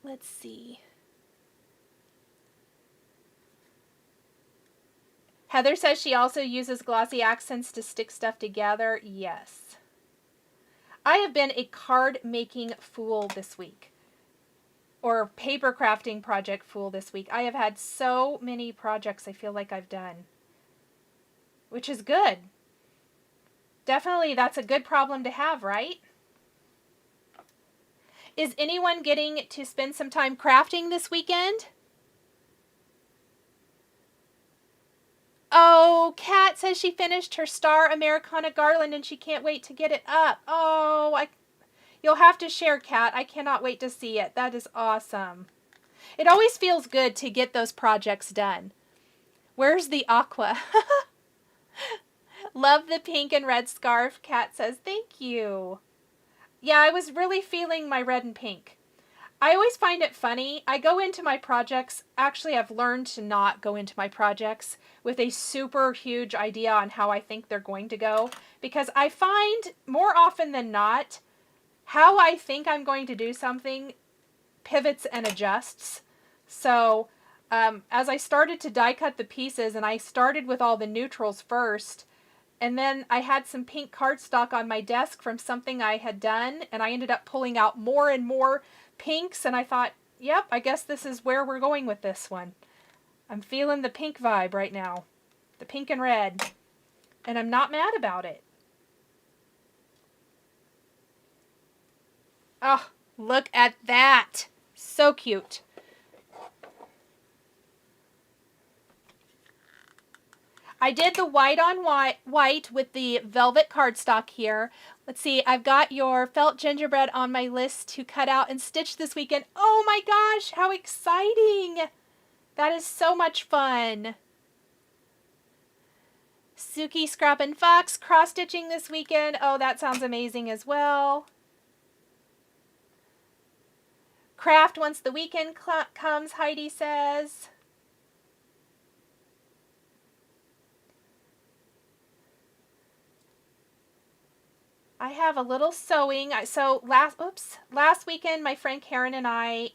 Let's see. Heather says she also uses glossy accents to stick stuff together. Yes. I have been a card making fool this week. Or paper crafting project fool this week. I have had so many projects I feel like I've done. Which is good. Definitely that's a good problem to have, right? Is anyone getting to spend some time crafting this weekend? Oh, Kat says she finished her Star Americana garland and she can't wait to get it up. Oh, you'll have to share, Kat. I cannot wait to see it. That is awesome. It always feels good to get those projects done. Where's the aqua? Love the pink and red scarf, Kat says. Thank you. Yeah, I was really feeling my red and pink. I always find it funny. I go into my projects, actually I've learned to not go into my projects with a super huge idea on how I think they're going to go, because I find more often than not, how I think I'm going to do something pivots and adjusts. So as I started to die cut the pieces, and I started with all the neutrals first, and then I had some pink cardstock on my desk from something I had done, and I ended up pulling out more and more pinks, and I thought, yep, I guess this is where we're going with this one. I'm feeling the pink vibe right now. The pink and red. And I'm not mad about it. Oh, look at that. So cute. I did the white on white with the velvet cardstock here. Let's see, I've got your felt gingerbread on my list to cut out and stitch this weekend. Oh my gosh, how exciting! That is so much fun. Suki, Scrap, and Fox cross-stitching this weekend. Oh, that sounds amazing as well. Craft once the weekend comes, Heidi says. I have a little sewing. So last weekend, my friend Karen and I,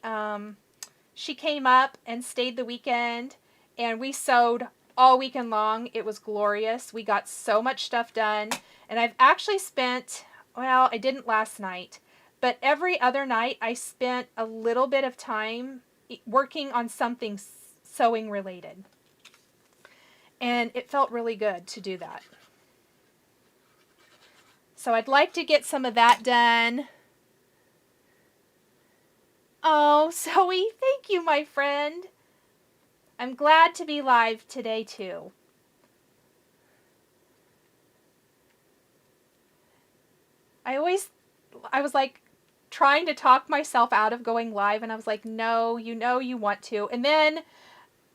she came up and stayed the weekend, and we sewed all weekend long. It was glorious. We got so much stuff done, and I've actually spent, well, I didn't last night, but every other night I spent a little bit of time working on something sewing related, and it felt really good to do that. So I'd like to get some of that done. Oh, Zoe, thank you, my friend. I'm glad to be live today, too. I was like trying to talk myself out of going live, and I was like, no, you know you want to. And then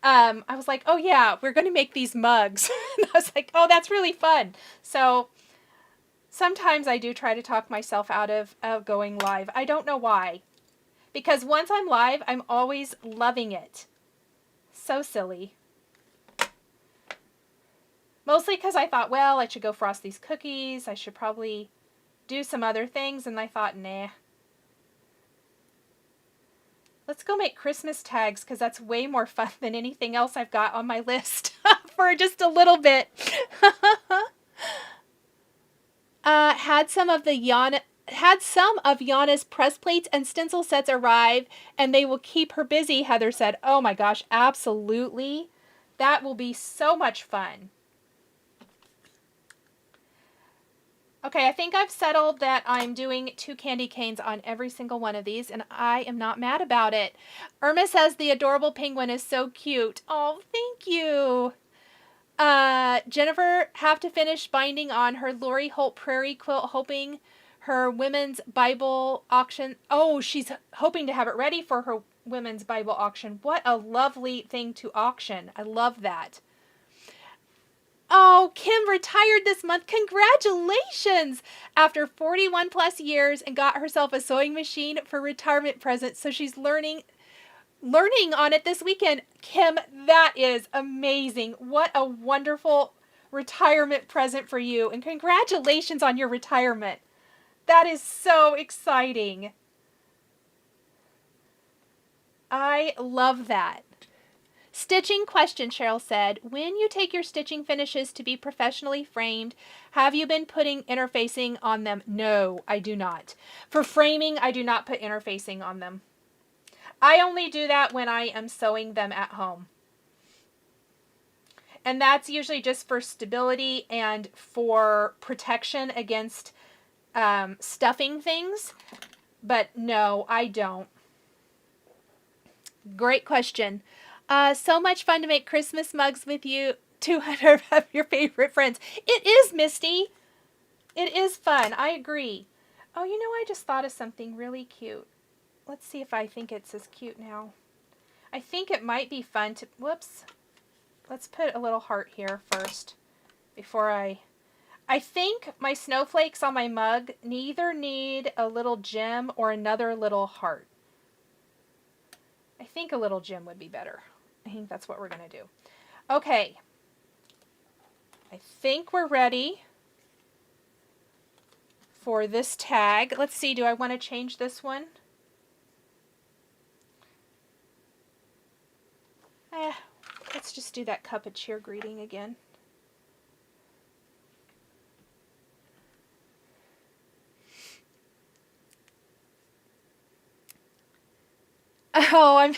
I was like, oh yeah, we're going to make these mugs. And I was like, oh, that's really fun. So sometimes I do try to talk myself out of going live. I don't know why. Because once I'm live, I'm always loving it. So silly. Mostly because I thought, well, I should go frost these cookies. I should probably do some other things. And I thought, nah. Let's go make Christmas tags because that's way more fun than anything else I've got on my list for just a little bit. Had some of Yana's press plates and stencil sets arrive, and they will keep her busy, Heather said. Oh my gosh, absolutely. That will be so much fun. Okay, I think I've settled that I'm doing 2 candy canes on every single one of these, and I am not mad about it. Irma says the adorable penguin is so cute. Oh, thank you. Jennifer have to finish binding on her Lori Holt Prairie quilt, hoping her women's Bible auction. Oh, she's hoping to have it ready for her women's Bible auction. What a lovely thing to auction. I love that. Oh, Kim retired this month. Congratulations! After 41 plus years, and got herself a sewing machine for retirement present. So she's learning on it this weekend. Kim, that is amazing. What a wonderful retirement present for you. And congratulations on your retirement. That is so exciting. I love that. Stitching question, Cheryl said. When you take your stitching finishes to be professionally framed, have you been putting interfacing on them? No, I do not. For framing, I do not put interfacing on them. I only do that when I am sewing them at home. And that's usually just for stability and for protection against stuffing things. But no, I don't. Great question. So much fun to make Christmas mugs with you. 200 of your favorite friends. It is, Misty. It is fun. I agree. Oh, you know, I just thought of something really cute. Let's see if I think it's as cute now. I think it might be fun to... Whoops. Let's put a little heart here first before I think my snowflakes on my mug neither need a little gem or another little heart. I think a little gem would be better. I think that's what we're going to do. Okay. I think we're ready for this tag. Let's see, do I want to change this one? Let's just do that cup of cheer greeting again. Oh,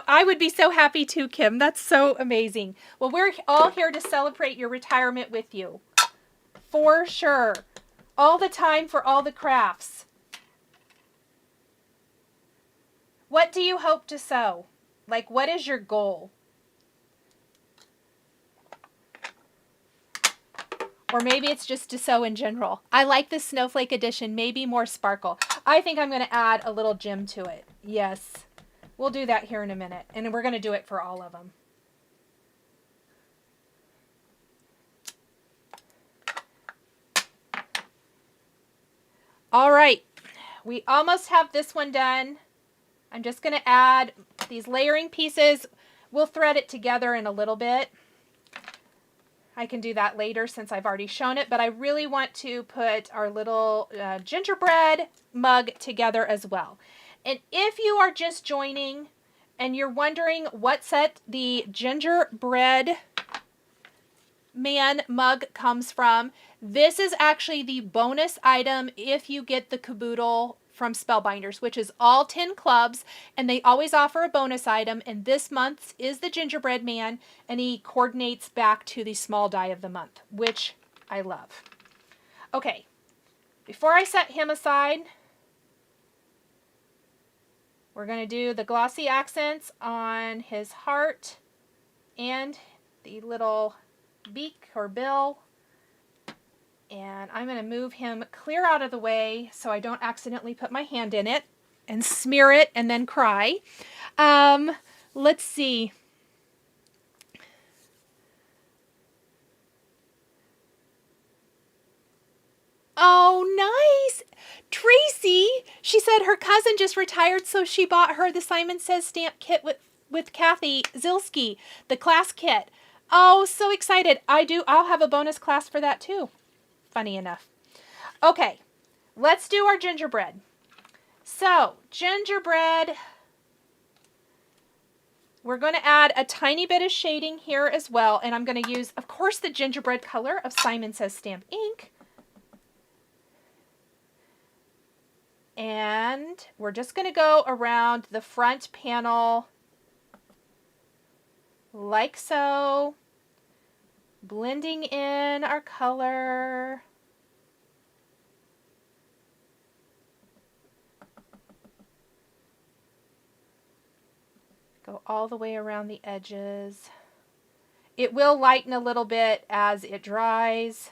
I would be so happy too, Kim. That's so amazing. Well, we're all here to celebrate your retirement with you. For sure. All the time for all the crafts. What do you hope to sew? Like, what is your goal? Or maybe it's just to sew in general. I like the snowflake edition, maybe more sparkle. I think I'm going to add a little gem to it. Yes, we'll do that here in a minute. And we're going to do it for all of them. All right, we almost have this one done. I'm just going to add these layering pieces. We'll thread it together in a little bit. I can do that later since I've already shown it, but I really want to put our little gingerbread mug together as well. And if you are just joining and you're wondering what set the gingerbread man mug comes from, this is actually the bonus item if you get the caboodle from Spellbinders, which is all 10 clubs, and they always offer a bonus item, and this month's is the gingerbread man, and he coordinates back to the small die of the month, which I love. Okay, before I set him aside, we're going to do the glossy accents on his heart and the little beak or bill. And I'm going to move him clear out of the way so I don't accidentally put my hand in it and smear it and then cry. Let's see. Oh, nice. Tracy, she said her cousin just retired, so she bought her the Simon Says stamp kit with Kathy Zilski, the class kit. Oh, so excited. I'll have a bonus class for that too. Funny enough. Okay, let's do our gingerbread. So, gingerbread, we're going to add a tiny bit of shading here as well, and I'm going to use, of course, the gingerbread color of Simon Says Stamp ink. And we're just going to go around the front panel like so, blending in our color. Go all the way around the edges. It will lighten a little bit as it dries.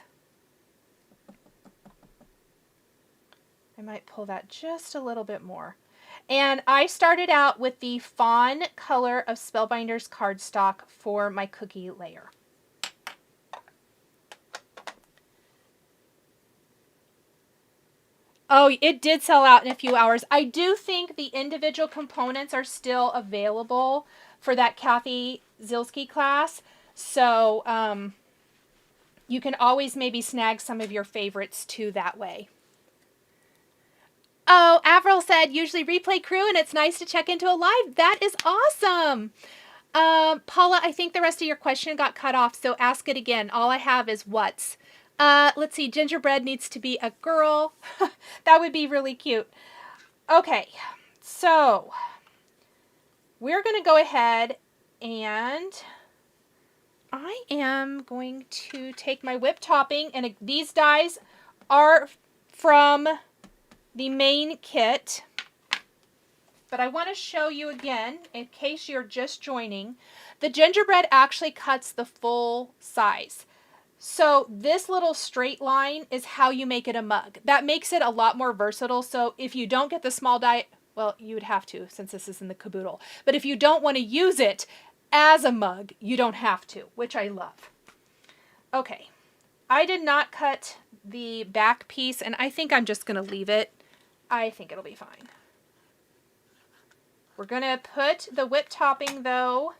I might pull that just a little bit more. And I started out with the Fawn color of Spellbinders cardstock for my cookie layer. Oh, it did sell out in a few hours. I do think the individual components are still available for that Kathy Zilski class. So you can always maybe snag some of your favorites too that way. Oh, Avril said, usually replay crew, and it's nice to check into a live. That is awesome. Paula, I think the rest of your question got cut off, so ask it again. All I have is what's. Let's see, gingerbread needs to be a girl. That would be really cute. Okay, so we're going to go ahead and I am going to take my whip topping, and these dies are from the main kit, but I want to show you again, in case you're just joining, the gingerbread actually cuts the full size. So this little straight line is how you make it a mug. That makes it a lot more versatile. So if you don't get the small die, well, you would have to since this is in the caboodle. But if you don't want to use it as a mug, you don't have to, which I love. Okay, I did not cut the back piece, and I think I'm just going to leave it. I think it'll be fine. We're going to put the whip topping, though,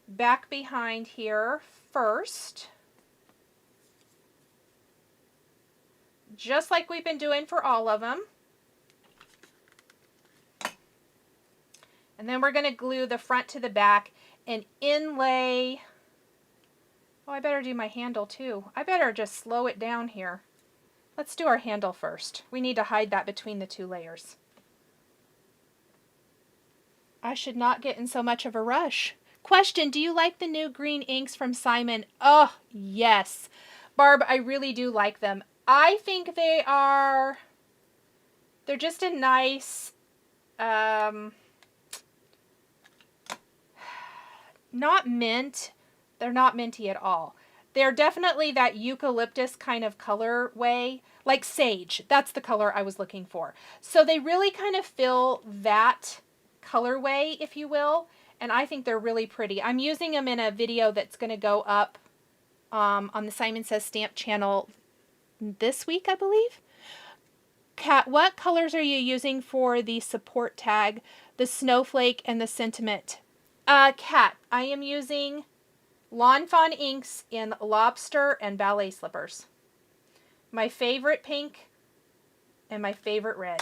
back behind here first, just like we've been doing for all of them. And then we're going to glue the front to the back and inlay. Oh, I better do my handle too. I better just slow it down here. Let's do our handle first. We need to hide that between the two layers. I should not get in so much of a rush. Question, do you like the new green inks from Simon? Oh, yes. Barb, I really do like them. I think they're just a nice, not mint, They're not minty at all. They're definitely that eucalyptus kind of colorway, like sage. That's the color I was looking for. So they really kind of fill that colorway, if you will, and I think they're really pretty. I'm using them in a video that's going to go up on the Simon Says Stamp channel this week, I believe. Kat, what colors are you using for the support tag, the snowflake, and the sentiment? Kat, I am using Lawn Fawn inks in Lobster and Ballet Slippers. My favorite pink and my favorite red.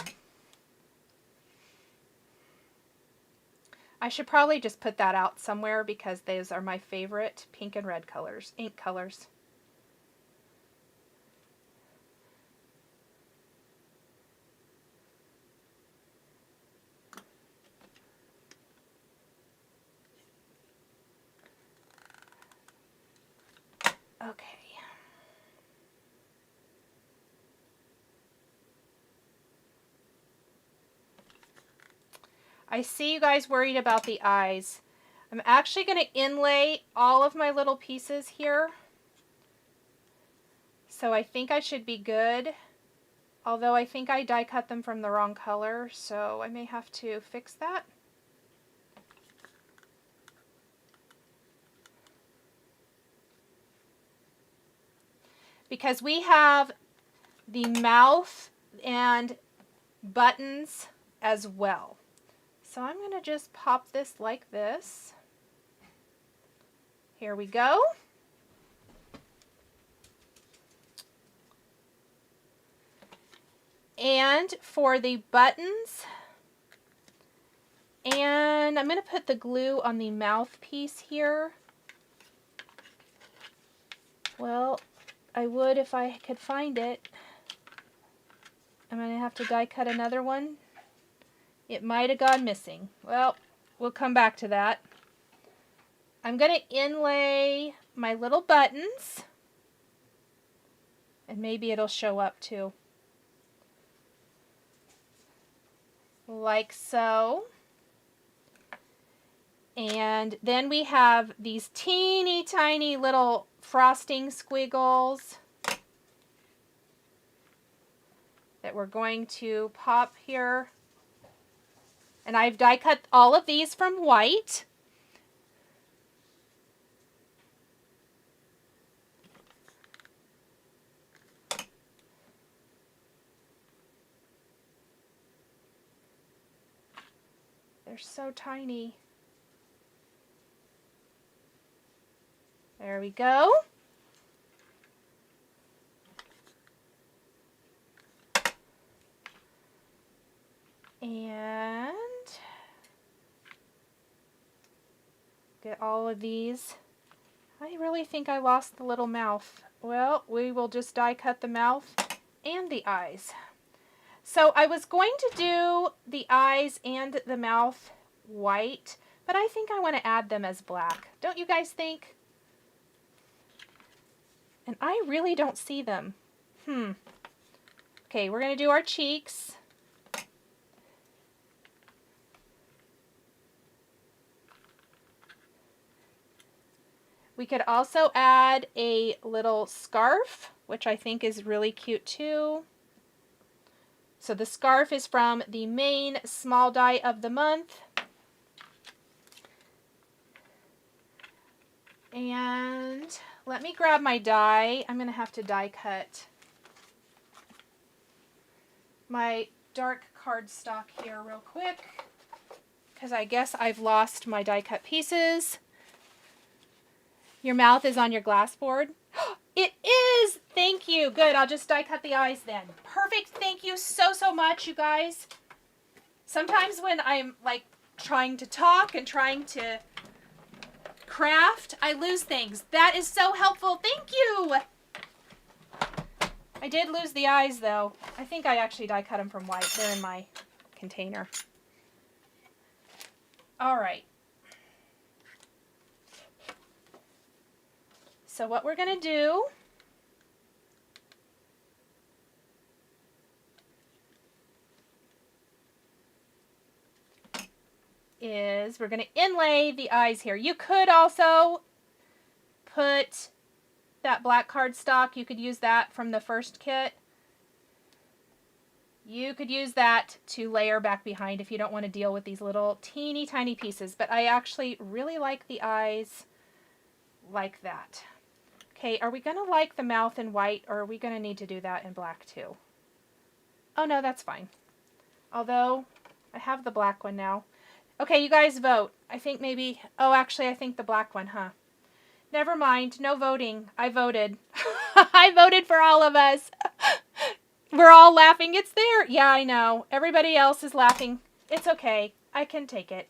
I should probably just put that out somewhere because those are my favorite pink and red colors, ink colors. Okay. I see you guys worried about the eyes. I'm actually going to inlay all of my little pieces here. So I think I should be good. Although I think I die cut them from the wrong color, so I may have to fix that. Because we have the mouth and buttons as well. So I'm going to just pop this like this. Here we go. And for the buttons, and I'm going to put the glue on the mouthpiece here. Well, I would if I could find it. I'm going to have to die cut another one. It might have gone missing. Well, we'll come back to that. I'm going to inlay my little buttons. And maybe it'll show up too. Like so. And then we have these teeny tiny little frosting squiggles that we're going to pop here. And I've die cut all of these from white. They're so tiny. There we go. And get all of these. I really think I lost the little mouth. Well, we will just die cut the mouth and the eyes. So I was going to do the eyes and the mouth white, but I think I want to add them as black. Don't you guys think? And I really don't see them. Okay, we're going to do our cheeks. We could also add a little scarf, which I think is really cute too. So the scarf is from the main small die of the month. And let me grab my die. I'm going to have to die cut my dark cardstock here real quick because I guess I've lost my die cut pieces. Your mouth is on your glass board. It is! Thank you. Good. I'll just die cut the eyes then. Perfect. Thank you so, so much, you guys. Sometimes when I'm like trying to talk and trying to craft, I lose things. That is so helpful. Thank you. I did lose the eyes though. I think I actually die cut them from white. They're in my container. All right. So what we're going to do is we're going to inlay the eyes here. You could also put that black cardstock, you could use that from the first kit. You could use that to layer back behind if you don't want to deal with these little teeny tiny pieces. But I actually really like the eyes like that. Okay, are we going to like the mouth in white, or are we going to need to do that in black too? Oh no, that's fine. Although, I have the black one now. Okay, you guys vote. I think maybe, oh actually I think the black one, huh? Never mind, no voting. I voted. I voted for all of us. We're all laughing. It's there. Yeah, I know. Everybody else is laughing. It's okay. I can take it.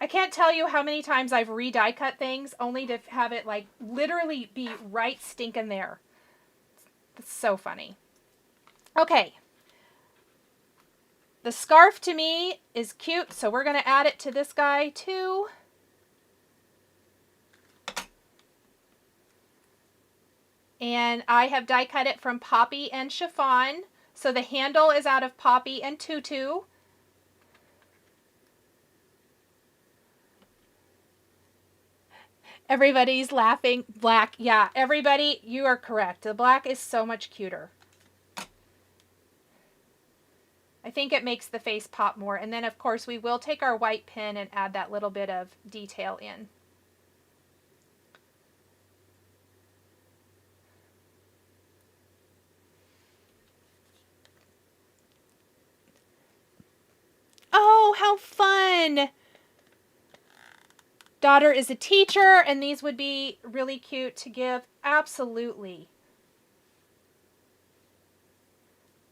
I can't tell you how many times I've re-die cut things only to have it like literally be right stinking there. It's so funny. Okay. The scarf to me is cute, so we're going to add it to this guy too. And I have die cut it from Poppy and Chiffon. So the handle is out of Poppy and Tutu. Everybody's laughing. Black. Yeah, everybody, you are correct. The black is so much cuter. I think it makes the face pop more. And then, of course, we will take our white pen and add that little bit of detail in. Oh, how fun! Daughter is a teacher, and these would be really cute to give. Absolutely.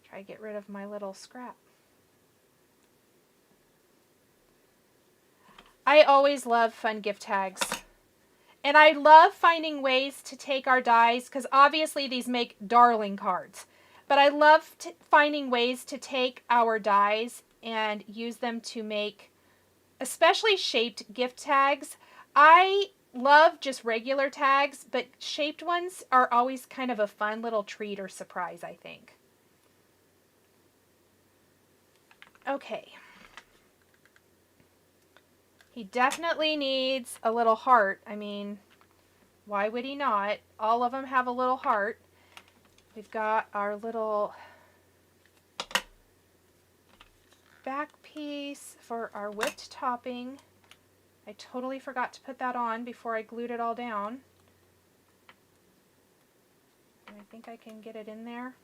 Try to get rid of my little scrap. I always love fun gift tags. And I love finding ways to take our dies, because obviously these make darling cards. But I love finding ways to take our dies and use them to make especially shaped gift tags. I love just regular tags, but shaped ones are always kind of a fun little treat or surprise, I think. Okay. He definitely needs a little heart. I mean, why would he not? All of them have a little heart. We've got our little back piece for our whipped topping. I totally forgot to put that on before I glued it all down. And I think I can get it in there.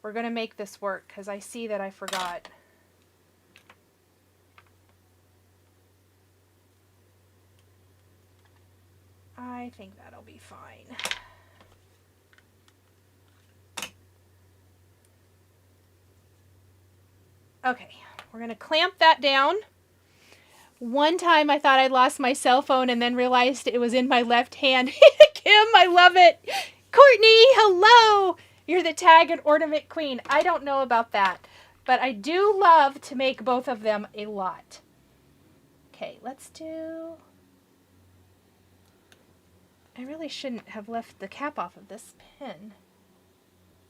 We're going to make this work because I see that I forgot. I think that'll be fine. Okay, we're going to clamp that down. One time I thought I'd lost my cell phone and then realized it was in my left hand. Kim, I love it. Courtney, hello. You're the tag and ornament queen. I don't know about that, but I do love to make both of them a lot. Okay, let's do... I really shouldn't have left the cap off of this pen.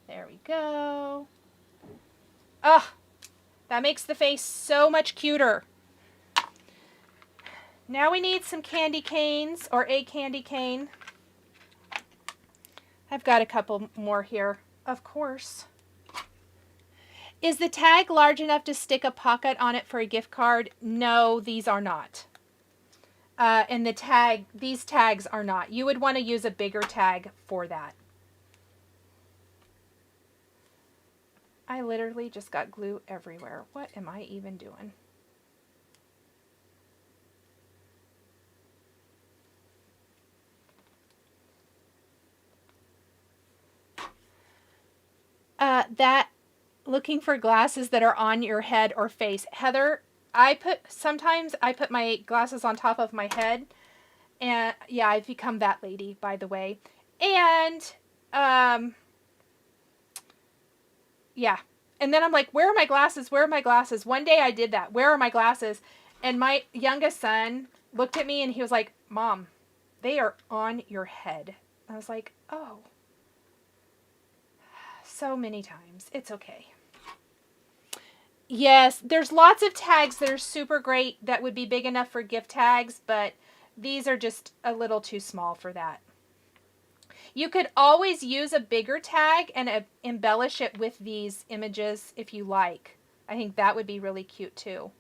There we go. Ah, that makes the face so much cuter. Now we need some candy canes, or a candy cane. I've got a couple more here, of course. Is the tag large enough to stick a pocket on it for a gift card? No, these are not. And these tags are not. You would want to use a bigger tag for that. I literally just got glue everywhere. What am I even doing? That looking for glasses that are on your head or face. Heather, sometimes I put my glasses on top of my head. And yeah, I've become that lady, by the way. And yeah. And then I'm like, where are my glasses? Where are my glasses? One day I did that. Where are my glasses? And my youngest son looked at me and he was like, Mom, they are on your head. I was like, oh. So many times. It's okay. Yes, there's lots of tags that are super great that would be big enough for gift tags, but These are just a little too small for that. You could always use a bigger tag and embellish it with these images if you like. I think that would be really cute too.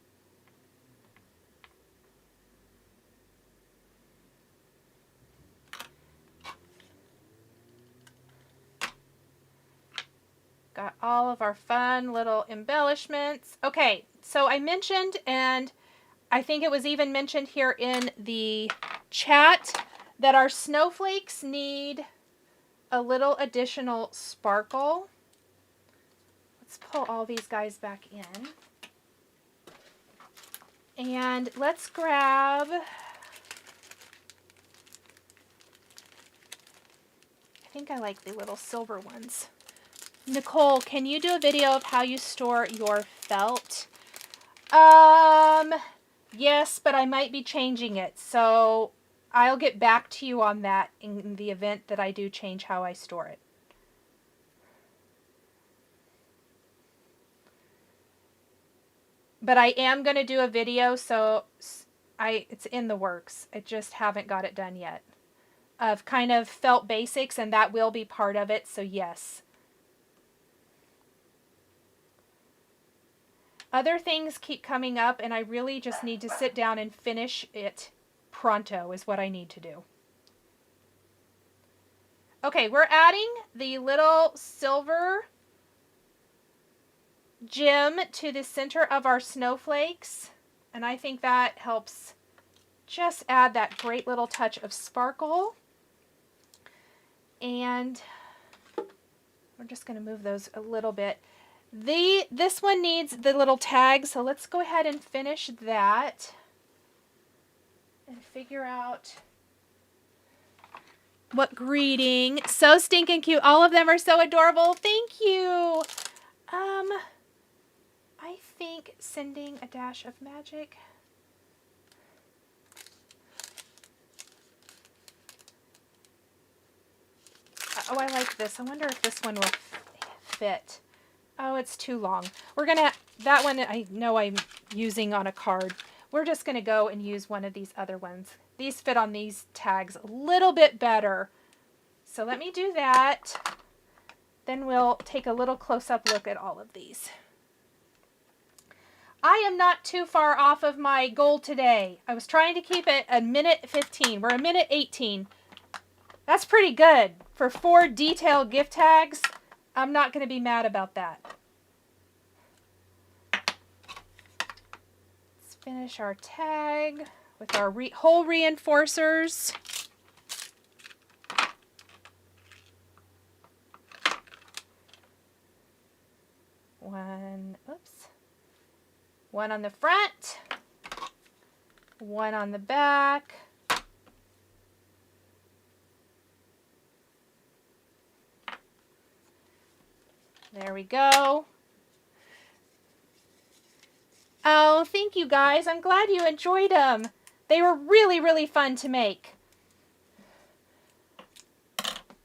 Got all of our fun little embellishments. Okay, so I mentioned, and I think it was even mentioned here in the chat, that our snowflakes need a little additional sparkle. Let's pull all these guys back in. And let's grab, I think I like the little silver ones. Nicole, can you do a video of how you store your felt? Yes, but I might be changing it. So I'll get back to you on that in the event that I do change how I store it. But I am going to do a video, so it's in the works. I just haven't got it done yet. Of kind of felt basics, and that will be part of it, so yes. Other things keep coming up, and I really just need to sit down and finish it pronto is what I need to do. Okay, we're adding the little silver gem to the center of our snowflakes, and I think that helps just add that great little touch of sparkle. And we're just going to move those a little bit. This one needs the little tag, so let's go ahead and finish that and figure out what greeting. So stinking cute. All of them are so adorable. Thank you. I think sending a dash of magic. Oh, I like this. I wonder if this one will fit. Oh, it's too long. We're gonna, that one I know I'm using on a card. We're just gonna go and use one of these other ones. These fit on these tags a little bit better. So let me do that. Then we'll take a little close-up look at all of these. I am not too far off of my goal today. I was trying to keep it a minute 15. We're a minute 18. That's pretty good. For 4 detailed gift tags, I'm not going to be mad about that. Let's finish our tag with our hole reinforcers. One on the front, one on the back. There we go. Oh, thank you guys. I'm glad you enjoyed them. They were really, really fun to make.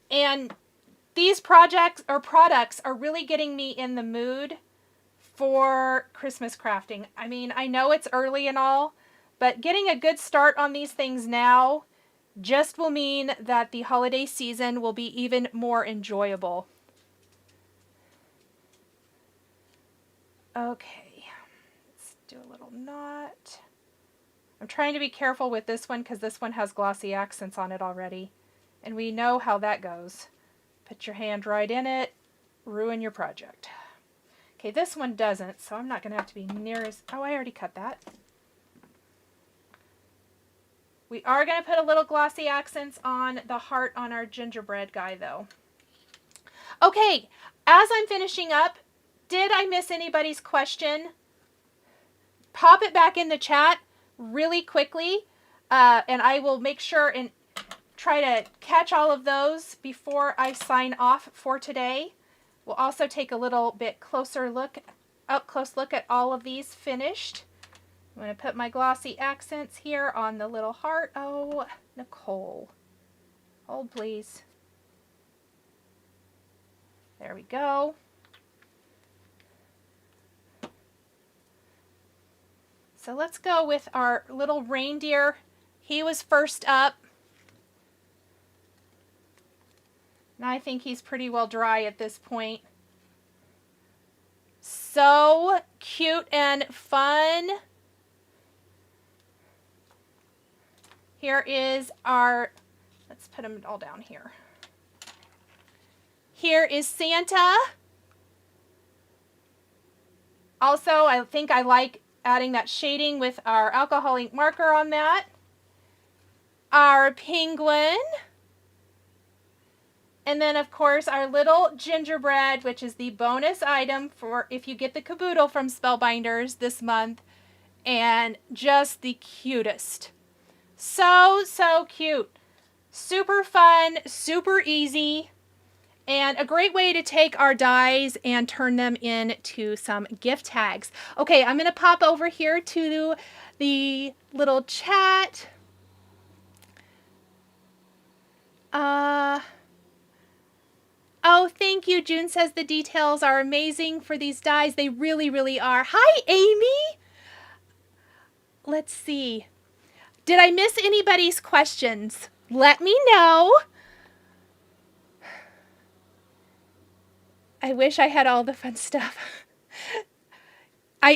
And these products are really getting me in the mood for Christmas crafting. I mean, I know it's early and all, but getting a good start on these things now just will mean that the holiday season will be even more enjoyable. Okay, let's do a little knot. I'm trying to be careful with this one because this one has glossy accents on it already. And we know how that goes. Put your hand right in it, ruin your project. Okay, this one doesn't, so I'm not going to have to be near as... Oh, I already cut that. We are going to put a little glossy accents on the heart on our gingerbread guy, though. Okay, as I'm finishing up, did I miss anybody's question? Pop it back in the chat really quickly, and I will make sure and try to catch all of those before I sign off for today. We'll also take a little bit closer look, up close look at all of these finished. I'm going to put my glossy accents here on the little heart. Oh, Nicole. Hold, please. There we go. So let's go with our little reindeer He was first up. And I think he's pretty well dry at this point. So cute and fun. Here is our, let's put them all down here. Here is Santa. Also, I think I like adding that shading with our alcohol ink marker on that. Our penguin. And then, of course, our little gingerbread, which is the bonus item for if you get the caboodle from Spellbinders this month. And just the cutest. So, so cute. Super fun, super easy. And a great way to take our dies and turn them into some gift tags. Okay, I'm going to pop over here to the little chat. Oh, thank you. June says the details are amazing for these dies. They really, really are. Hi, Amy. Let's see. Did I miss anybody's questions? Let me know. I wish I had all the fun stuff.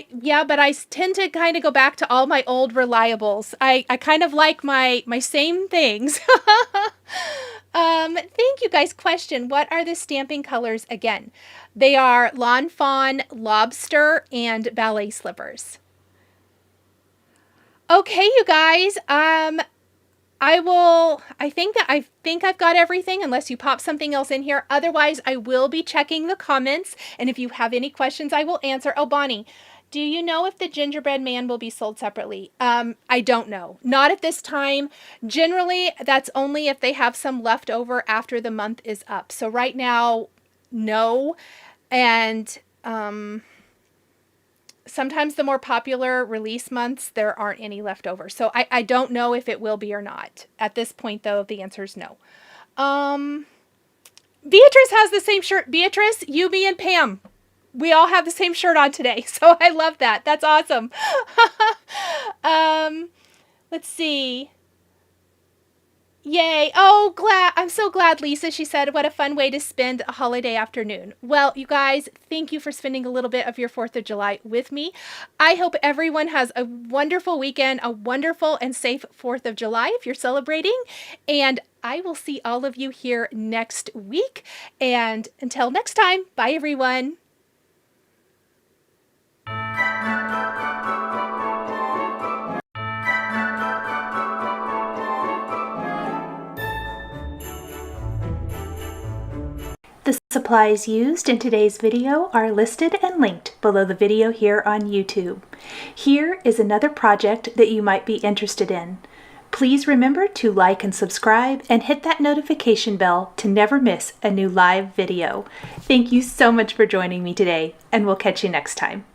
Yeah, but I tend to kind of go back to all my old reliables. I kind of like my same things. Thank you guys. Question, what are the stamping colors again? They are Lawn Fawn, Lobster, and Ballet Slippers. Okay, you guys. I think I've got everything unless you pop something else in here. Otherwise, I will be checking the comments. And if you have any questions, I will answer. Oh, Bonnie, do you know if the gingerbread man will be sold separately? I don't know. Not at this time. Generally, that's only if they have some left over after the month is up. So right now, no. And sometimes the more popular release months, there aren't any left over. So I don't know if it will be or not. At this point, though, the answer is no. Beatrice has the same shirt. Beatrice, you, me, and Pam. We all have the same shirt on today. So I love that. That's awesome. Let's see. Yay. Oh, I'm so glad, Lisa. She said, what a fun way to spend a holiday afternoon. Well, you guys, thank you for spending a little bit of your 4th of July with me. I hope everyone has a wonderful weekend, a wonderful and safe 4th of July if you're celebrating. And I will see all of you here next week. And until next time, bye, everyone. The supplies used in today's video are listed and linked below the video here on YouTube. Here is another project that you might be interested in. Please remember to like and subscribe and hit that notification bell to never miss a new live video. Thank you so much for joining me today, and we'll catch you next time.